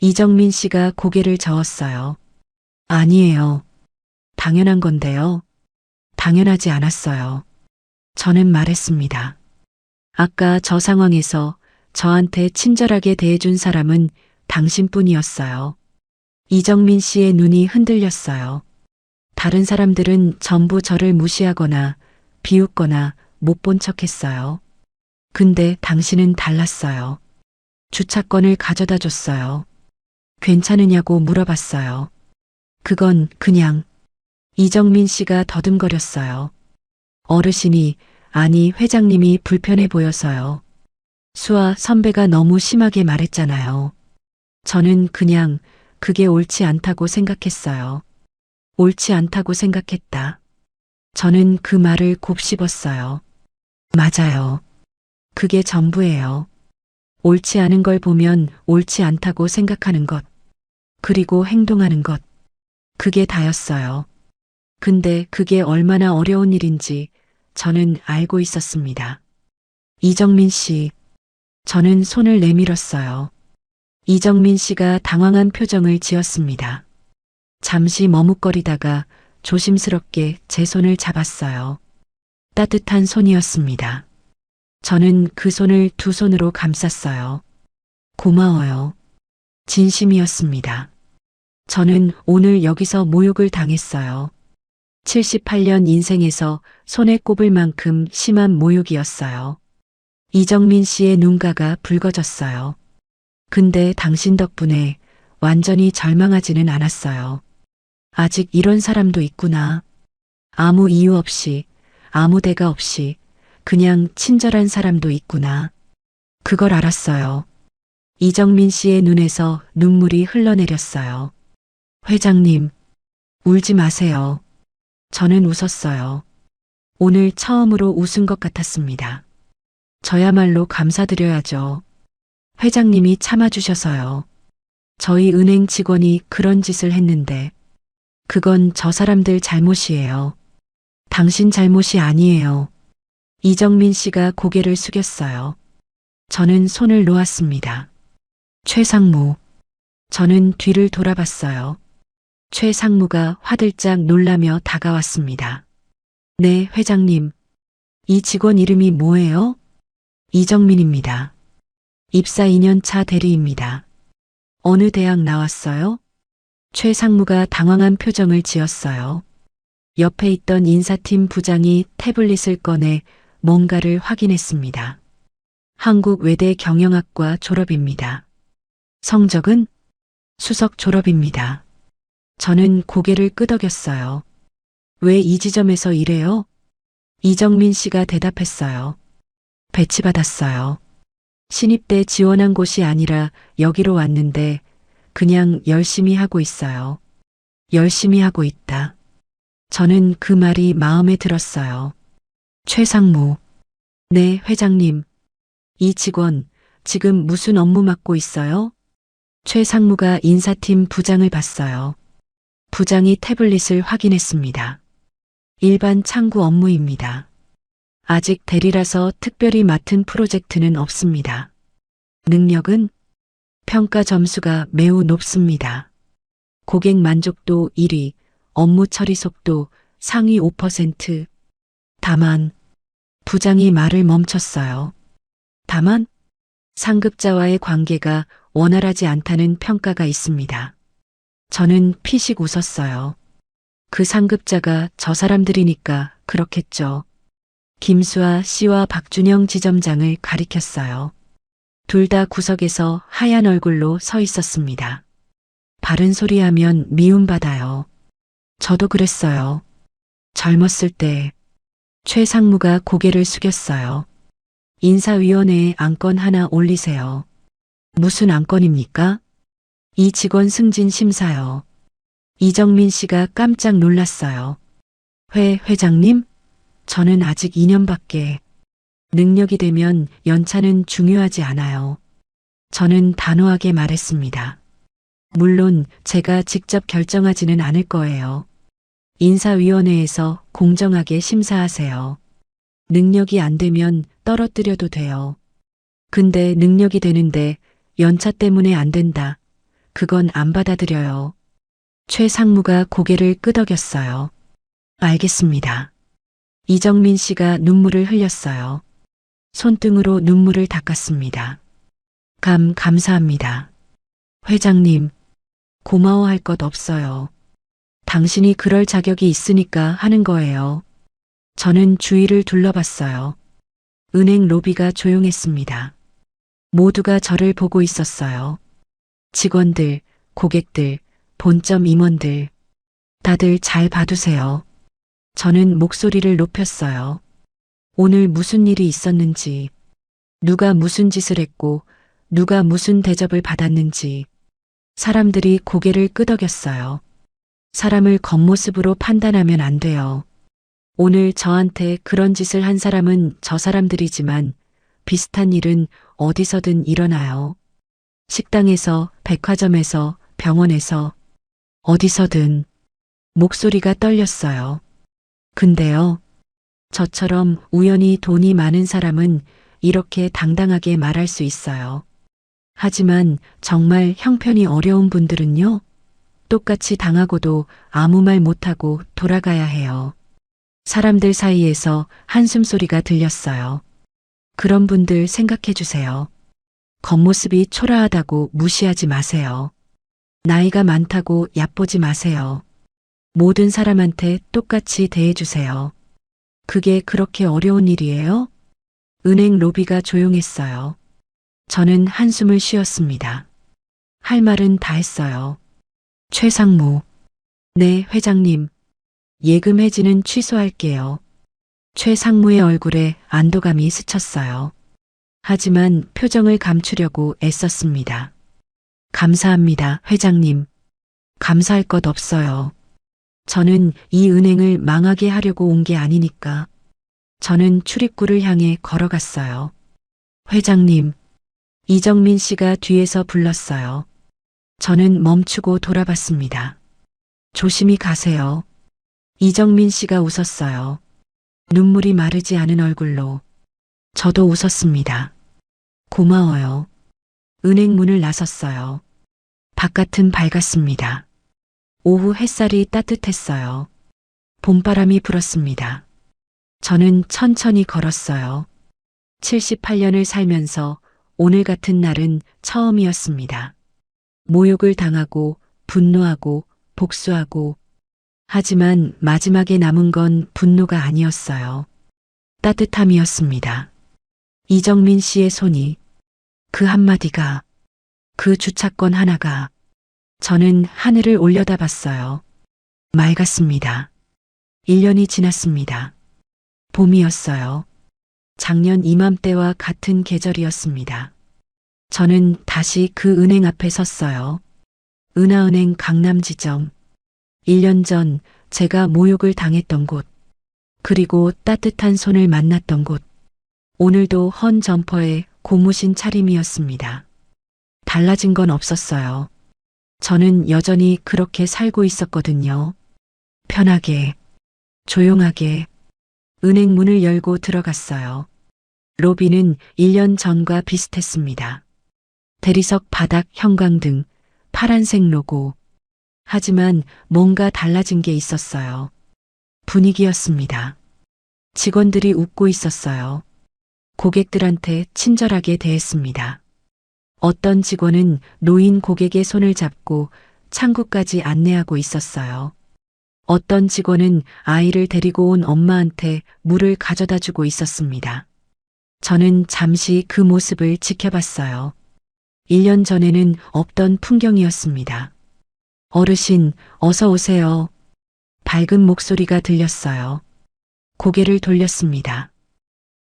이정민 씨가 고개를 저었어요. 아니에요. 당연한 건데요. 당연하지 않았어요. 저는 말했습니다. 아까 저 상황에서 저한테 친절하게 대해준 사람은 당신뿐이었어요. 이정민 씨의 눈이 흔들렸어요. 다른 사람들은 전부 저를 무시하거나 비웃거나 못 본 척했어요. 근데 당신은 달랐어요. 주차권을 가져다 줬어요. 괜찮으냐고 물어봤어요. 그건 그냥 이정민 씨가 더듬거렸어요. 어르신이, 아니 회장님이 불편해 보여서요. 수아 선배가 너무 심하게 말했잖아요. 저는 그냥 그게 옳지 않다고 생각했어요. 옳지 않다고 생각했다. 저는 그 말을 곱씹었어요. 맞아요. 그게 전부예요. 옳지 않은 걸 보면 옳지 않다고 생각하는 것. 그리고 행동하는 것. 그게 다였어요. 근데 그게 얼마나 어려운 일인지 저는 알고 있었습니다. 이정민 씨. 저는 손을 내밀었어요. 이정민 씨가 당황한 표정을 지었습니다. 잠시 머뭇거리다가 조심스럽게 제 손을 잡았어요. 따뜻한 손이었습니다. 저는 그 손을 두 손으로 감쌌어요. 고마워요. 진심이었습니다. 저는 오늘 여기서 모욕을 당했어요. 78년 인생에서 손에 꼽을 만큼 심한 모욕이었어요. 이정민 씨의 눈가가 붉어졌어요. 근데 당신 덕분에 완전히 절망하지는 않았어요. 아직 이런 사람도 있구나. 아무 이유 없이, 아무 대가 없이 그냥 친절한 사람도 있구나. 그걸 알았어요. 이정민 씨의 눈에서 눈물이 흘러내렸어요. 회장님, 울지 마세요. 저는 웃었어요. 오늘 처음으로 웃은 것 같았습니다. 저야말로 감사드려야죠. 회장님이 참아주셔서요. 저희 은행 직원이 그런 짓을 했는데 그건 저 사람들 잘못이에요. 당신 잘못이 아니에요. 이정민 씨가 고개를 숙였어요. 저는 손을 놓았습니다. 최상무. 저는 뒤를 돌아봤어요. 최상무가 화들짝 놀라며 다가왔습니다. 네, 회장님. 이 직원 이름이 뭐예요? 이정민입니다. 입사 2년 차 대리입니다. 어느 대학 나왔어요? 최상무가 당황한 표정을 지었어요. 옆에 있던 인사팀 부장이 태블릿을 꺼내 뭔가를 확인했습니다. 한국 외대 경영학과 졸업입니다. 성적은? 수석 졸업입니다. 저는 고개를 끄덕였어요. 왜 이 지점에서 일해요? 이정민 씨가 대답했어요. 배치받았어요. 신입대 지원한 곳이 아니라 여기로 왔는데 그냥 열심히 하고 있어요. 열심히 하고 있다. 저는 그 말이 마음에 들었어요. 최상무. 네, 회장님. 이 직원 지금 무슨 업무 맡고 있어요? 최상무가 인사팀 부장을 봤어요. 부장이 태블릿을 확인했습니다. 일반 창구 업무입니다. 아직 대리라서 특별히 맡은 프로젝트는 없습니다. 능력은? 평가 점수가 매우 높습니다. 고객 만족도 1위, 업무 처리 속도 상위 5%. 다만, 부장이 말을 멈췄어요. 다만, 상급자와의 관계가 원활하지 않다는 평가가 있습니다. 저는 피식 웃었어요. 그 상급자가 저 사람들이니까 그렇겠죠. 김수아 씨와 박준영 지점장을 가리켰어요. 둘 다 구석에서 하얀 얼굴로 서 있었습니다. 바른 소리 하면 미움받아요. 저도 그랬어요. 젊었을 때. 최상무가 고개를 숙였어요. 인사위원회에 안건 하나 올리세요. 무슨 안건입니까? 이 직원 승진 심사요. 이정민 씨가 깜짝 놀랐어요. 회장님? 저는 아직 2년밖에. 능력이 되면 연차는 중요하지 않아요. 저는 단호하게 말했습니다. 물론 제가 직접 결정하지는 않을 거예요. 인사위원회에서 공정하게 심사하세요. 능력이 안 되면 떨어뜨려도 돼요. 근데 능력이 되는데 연차 때문에 안 된다. 그건 안 받아들여요. 최 상무가 고개를 끄덕였어요. 알겠습니다. 이정민 씨가 눈물을 흘렸어요. 손등으로 눈물을 닦았습니다. 감사합니다. 회장님, 고마워할 것 없어요. 당신이 그럴 자격이 있으니까 하는 거예요. 저는 주위를 둘러봤어요. 은행 로비가 조용했습니다. 모두가 저를 보고 있었어요. 직원들, 고객들, 본점 임원들. 다들 잘 봐두세요. 저는 목소리를 높였어요. 오늘 무슨 일이 있었는지, 누가 무슨 짓을 했고, 누가 무슨 대접을 받았는지. 사람들이 고개를 끄덕였어요. 사람을 겉모습으로 판단하면 안 돼요. 오늘 저한테 그런 짓을 한 사람은 저 사람들이지만 비슷한 일은 어디서든 일어나요. 식당에서, 백화점에서, 병원에서, 어디서든. 목소리가 떨렸어요. 근데요, 저처럼 우연히 돈이 많은 사람은 이렇게 당당하게 말할 수 있어요. 하지만 정말 형편이 어려운 분들은요, 똑같이 당하고도 아무 말 못하고 돌아가야 해요. 사람들 사이에서 한숨소리가 들렸어요. 그런 분들 생각해 주세요. 겉모습이 초라하다고 무시하지 마세요. 나이가 많다고 얕보지 마세요. 모든 사람한테 똑같이 대해주세요. 그게 그렇게 어려운 일이에요? 은행 로비가 조용했어요. 저는 한숨을 쉬었습니다. 할 말은 다 했어요. 최 상무. 네, 회장님. 예금 해지는 취소할게요. 최 상무의 얼굴에 안도감이 스쳤어요. 하지만 표정을 감추려고 애썼습니다. 감사합니다, 회장님. 감사할 것 없어요. 저는 이 은행을 망하게 하려고 온 게 아니니까. 저는 출입구를 향해 걸어갔어요. 회장님, 이정민 씨가 뒤에서 불렀어요. 저는 멈추고 돌아봤습니다. 조심히 가세요. 이정민 씨가 웃었어요. 눈물이 마르지 않은 얼굴로. 저도 웃었습니다. 고마워요. 은행 문을 나섰어요. 바깥은 밝았습니다. 오후 햇살이 따뜻했어요. 봄바람이 불었습니다. 저는 천천히 걸었어요. 78년을 살면서 오늘 같은 날은 처음이었습니다. 모욕을 당하고 분노하고 복수하고, 하지만 마지막에 남은 건 분노가 아니었어요. 따뜻함이었습니다. 이정민 씨의 손이, 그 한마디가, 그 주차권 하나가. 저는 하늘을 올려다봤어요. 맑았습니다. 1년이 지났습니다. 봄이었어요. 작년 이맘때와 같은 계절이었습니다. 저는 다시 그 은행 앞에 섰어요. 은하은행 강남지점. 1년 전 제가 모욕을 당했던 곳, 그리고 따뜻한 손을 만났던 곳. 오늘도 헌 점퍼에 고무신 차림이었습니다. 달라진 건 없었어요. 저는 여전히 그렇게 살고 있었거든요. 편하게, 조용하게. 은행 문을 열고 들어갔어요. 로비는 1년 전과 비슷했습니다. 대리석 바닥 형광등, 파란색 로고. 하지만 뭔가 달라진 게 있었어요. 분위기였습니다. 직원들이 웃고 있었어요. 고객들한테 친절하게 대했습니다. 어떤 직원은 노인 고객의 손을 잡고 창구까지 안내하고 있었어요. 어떤 직원은 아이를 데리고 온 엄마한테 물을 가져다 주고 있었습니다. 저는 잠시 그 모습을 지켜봤어요. 1년 전에는 없던 풍경이었습니다. 어르신, 어서 오세요. 밝은 목소리가 들렸어요. 고개를 돌렸습니다.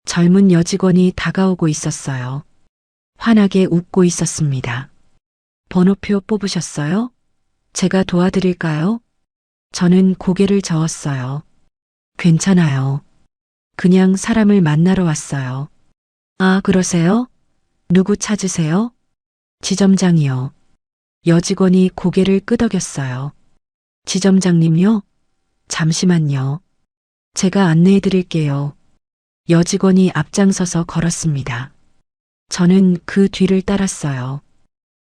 젊은 여직원이 다가오고 있었어요. 환하게 웃고 있었습니다. 번호표 뽑으셨어요? 제가 도와드릴까요? 저는 고개를 저었어요. 괜찮아요. 그냥 사람을 만나러 왔어요. 아, 그러세요? 누구 찾으세요? 지점장이요. 여직원이 고개를 끄덕였어요. 지점장님요? 잠시만요. 제가 안내해 드릴게요. 여직원이 앞장서서 걸었습니다. 저는 그 뒤를 따랐어요.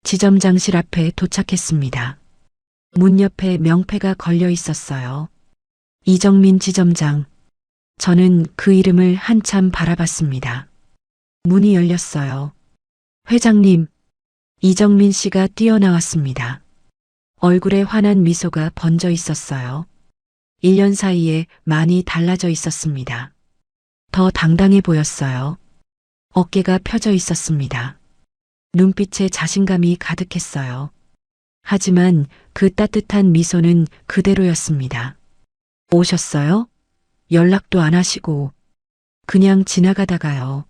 지점장실 앞에 도착했습니다. 문 옆에 명패가 걸려 있었어요. 이정민 지점장. 저는 그 이름을 한참 바라봤습니다. 문이 열렸어요. 회장님, 이정민 씨가 뛰어나왔습니다. 얼굴에 환한 미소가 번져 있었어요. 1년 사이에 많이 달라져 있었습니다. 더 당당해 보였어요. 어깨가 펴져 있었습니다. 눈빛에 자신감이 가득했어요. 하지만 그 따뜻한 미소는 그대로였습니다. 오셨어요? 연락도 안 하시고 그냥 지나가다가요.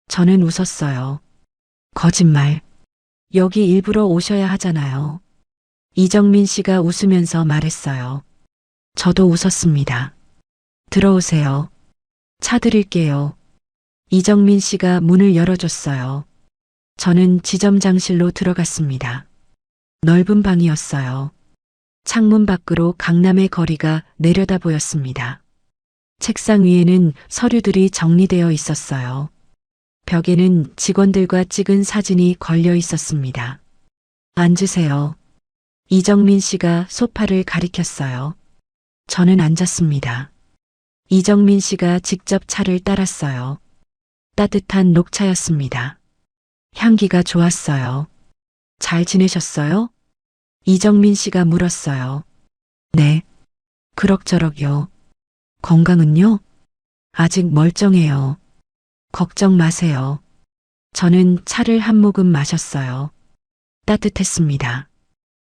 저는 웃었어요. 거짓말. 여기 일부러 오셔야 하잖아요. 이정민 씨가 웃으면서 말했어요. 저도 웃었습니다. 들어오세요. 차 드릴게요. 이정민 씨가 문을 열어줬어요. 저는 지점장실로 들어갔습니다. 넓은 방이었어요. 창문 밖으로 강남의 거리가 내려다 보였습니다. 책상 위에는 서류들이 정리되어 있었어요. 벽에는 직원들과 찍은 사진이 걸려 있었습니다. 앉으세요. 이정민 씨가 소파를 가리켰어요. 저는 앉았습니다. 이정민 씨가 직접 차를 따랐어요. 따뜻한 녹차였습니다. 향기가 좋았어요. 잘 지내셨어요? 이정민 씨가 물었어요. 네. 그럭저럭요. 건강은요? 아직 멀쩡해요. 걱정 마세요. 저는 차를 한 모금 마셨어요. 따뜻했습니다.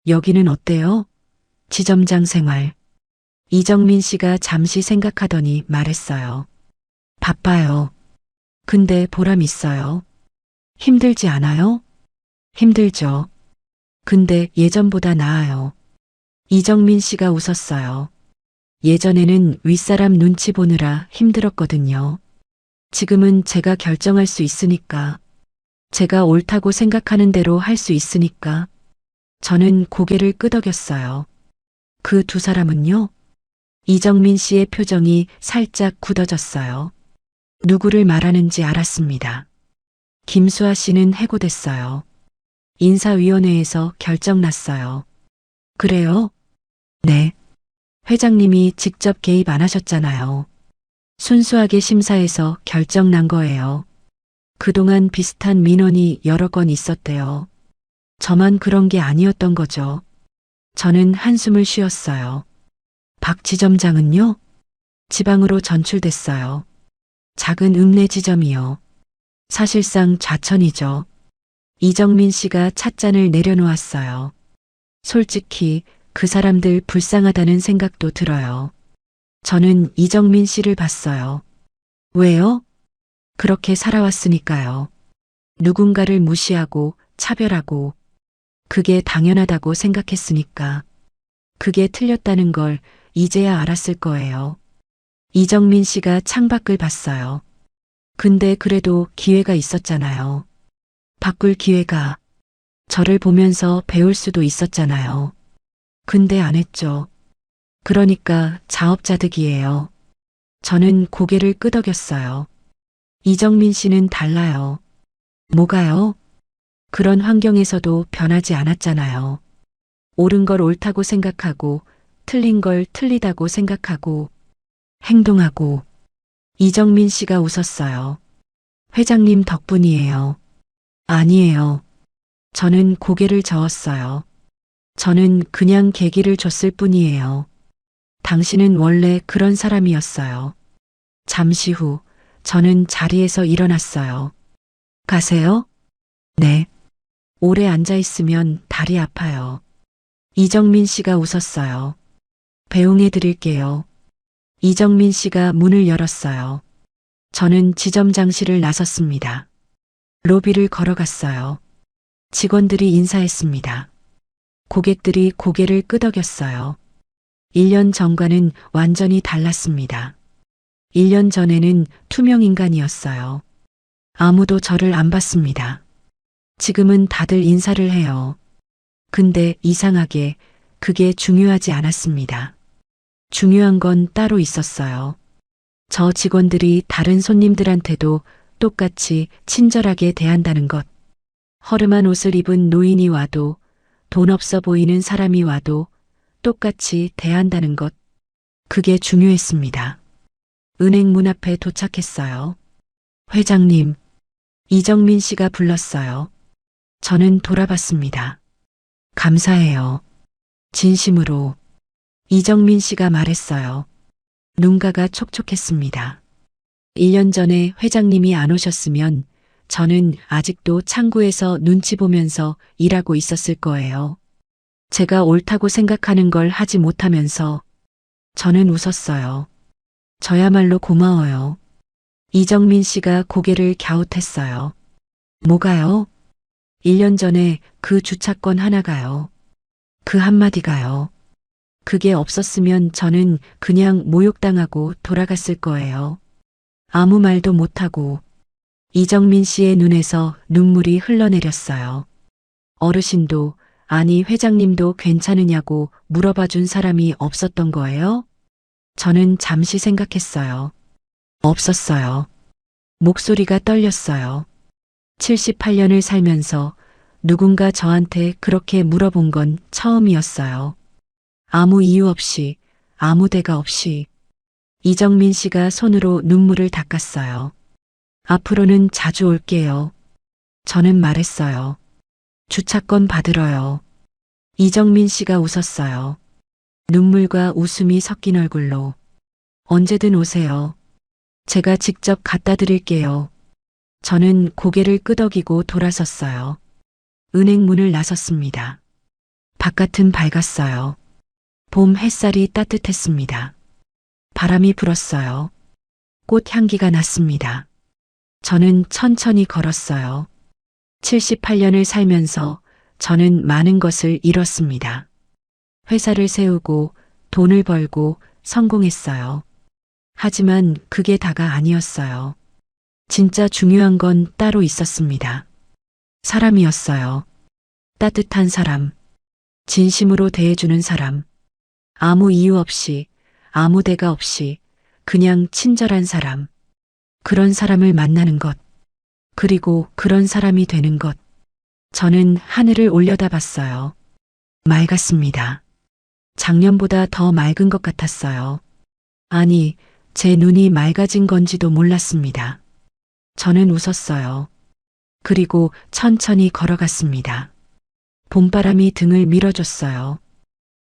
여기는 어때요? 지점장 생활. 이정민 씨가 잠시 생각하더니 말했어요. 바빠요. 근데 보람 있어요. 힘들지 않아요? 힘들죠. 근데 예전보다 나아요. 이정민 씨가 웃었어요. 예전에는 윗사람 눈치 보느라 힘들었거든요. 지금은 제가 결정할 수 있으니까. 제가 옳다고 생각하는 대로 할 수 있으니까. 저는 고개를 끄덕였어요. 그 두 사람은요? 이정민 씨의 표정이 살짝 굳어졌어요. 누구를 말하는지 알았습니다. 김수아 씨는 해고됐어요. 인사위원회에서 결정 났어요. 그래요? 네. 회장님이 직접 개입 안 하셨잖아요. 순수하게 심사해서 결정 난 거예요. 그동안 비슷한 민원이 여러 건 있었대요. 저만 그런 게 아니었던 거죠. 저는 한숨을 쉬었어요. 박 지점장은요? 지방으로 전출됐어요. 작은 읍내 지점이요. 사실상 좌천이죠. 이정민 씨가 찻잔을 내려놓았어요. 솔직히 그 사람들 불쌍하다는 생각도 들어요. 저는 이정민 씨를 봤어요. 왜요? 그렇게 살아왔으니까요. 누군가를 무시하고 차별하고 그게 당연하다고 생각했으니까. 그게 틀렸다는 걸 이제야 알았을 거예요. 이정민 씨가 창밖을 봤어요. 근데 그래도 기회가 있었잖아요. 바꿀 기회가. 저를 보면서 배울 수도 있었잖아요. 근데 안 했죠. 그러니까 자업자득이에요. 저는 고개를 끄덕였어요. 이정민 씨는 달라요. 뭐가요? 그런 환경에서도 변하지 않았잖아요. 옳은 걸 옳다고 생각하고 틀린 걸 틀리다고 생각하고 행동하고. 이정민 씨가 웃었어요. 회장님 덕분이에요. 아니에요. 저는 고개를 저었어요. 저는 그냥 계기를 줬을 뿐이에요. 당신은 원래 그런 사람이었어요. 잠시 후 저는 자리에서 일어났어요. 가세요? 네. 오래 앉아 있으면 다리 아파요. 이정민 씨가 웃었어요. 배웅해 드릴게요. 이정민 씨가 문을 열었어요. 저는 지점장실을 나섰습니다. 로비를 걸어갔어요. 직원들이 인사했습니다. 고객들이 고개를 끄덕였어요. 1년 전과는 완전히 달랐습니다. 1년 전에는 투명 인간이었어요. 아무도 저를 안 봤습니다. 지금은 다들 인사를 해요. 근데 이상하게 그게 중요하지 않았습니다. 중요한 건 따로 있었어요. 저 직원들이 다른 손님들한테도 똑같이 친절하게 대한다는 것. 허름한 옷을 입은 노인이 와도 돈 없어 보이는 사람이 와도 똑같이 대한다는 것. 그게 중요했습니다. 은행 문 앞에 도착했어요. 회장님, 이정민 씨가 불렀어요. 저는 돌아봤습니다. 감사해요. 진심으로. 이정민 씨가 말했어요. 눈가가 촉촉했습니다. 1년 전에 회장님이 안 오셨으면 저는 아직도 창구에서 눈치 보면서 일하고 있었을 거예요. 제가 옳다고 생각하는 걸 하지 못하면서 저는 웃었어요. 저야말로 고마워요. 이정민 씨가 고개를 갸웃했어요. 뭐가요? 1년 전에 그 주차권 하나가요. 그 한마디가요. 그게 없었으면 저는 그냥 모욕당하고 돌아갔을 거예요. 아무 말도 못하고. 이정민 씨의 눈에서 눈물이 흘러내렸어요. 어르신도, 아니 회장님도 괜찮으냐고 물어봐 준 사람이 없었던 거예요? 저는 잠시 생각했어요. 없었어요. 목소리가 떨렸어요. 78년을 살면서 누군가 저한테 그렇게 물어본 건 처음이었어요. 아무 이유 없이, 아무 대가 없이. 이정민 씨가 손으로 눈물을 닦았어요. 앞으로는 자주 올게요. 저는 말했어요. 주차권 받으러요. 이정민 씨가 웃었어요. 눈물과 웃음이 섞인 얼굴로. 언제든 오세요. 제가 직접 갖다 드릴게요. 저는 고개를 끄덕이고 돌아섰어요. 은행 문을 나섰습니다. 바깥은 밝았어요. 봄 햇살이 따뜻했습니다. 바람이 불었어요. 꽃 향기가 났습니다. 저는 천천히 걸었어요. 78년을 살면서 저는 많은 것을 잃었습니다. 회사를 세우고 돈을 벌고 성공했어요. 하지만 그게 다가 아니었어요. 진짜 중요한 건 따로 있었습니다. 사람이었어요. 따뜻한 사람. 진심으로 대해주는 사람. 아무 이유 없이, 아무 대가 없이, 그냥 친절한 사람. 그런 사람을 만나는 것. 그리고 그런 사람이 되는 것. 저는 하늘을 올려다봤어요. 맑았습니다. 작년보다 더 맑은 것 같았어요. 아니, 제 눈이 맑아진 건지도 몰랐습니다. 저는 웃었어요. 그리고 천천히 걸어갔습니다. 봄바람이 등을 밀어줬어요.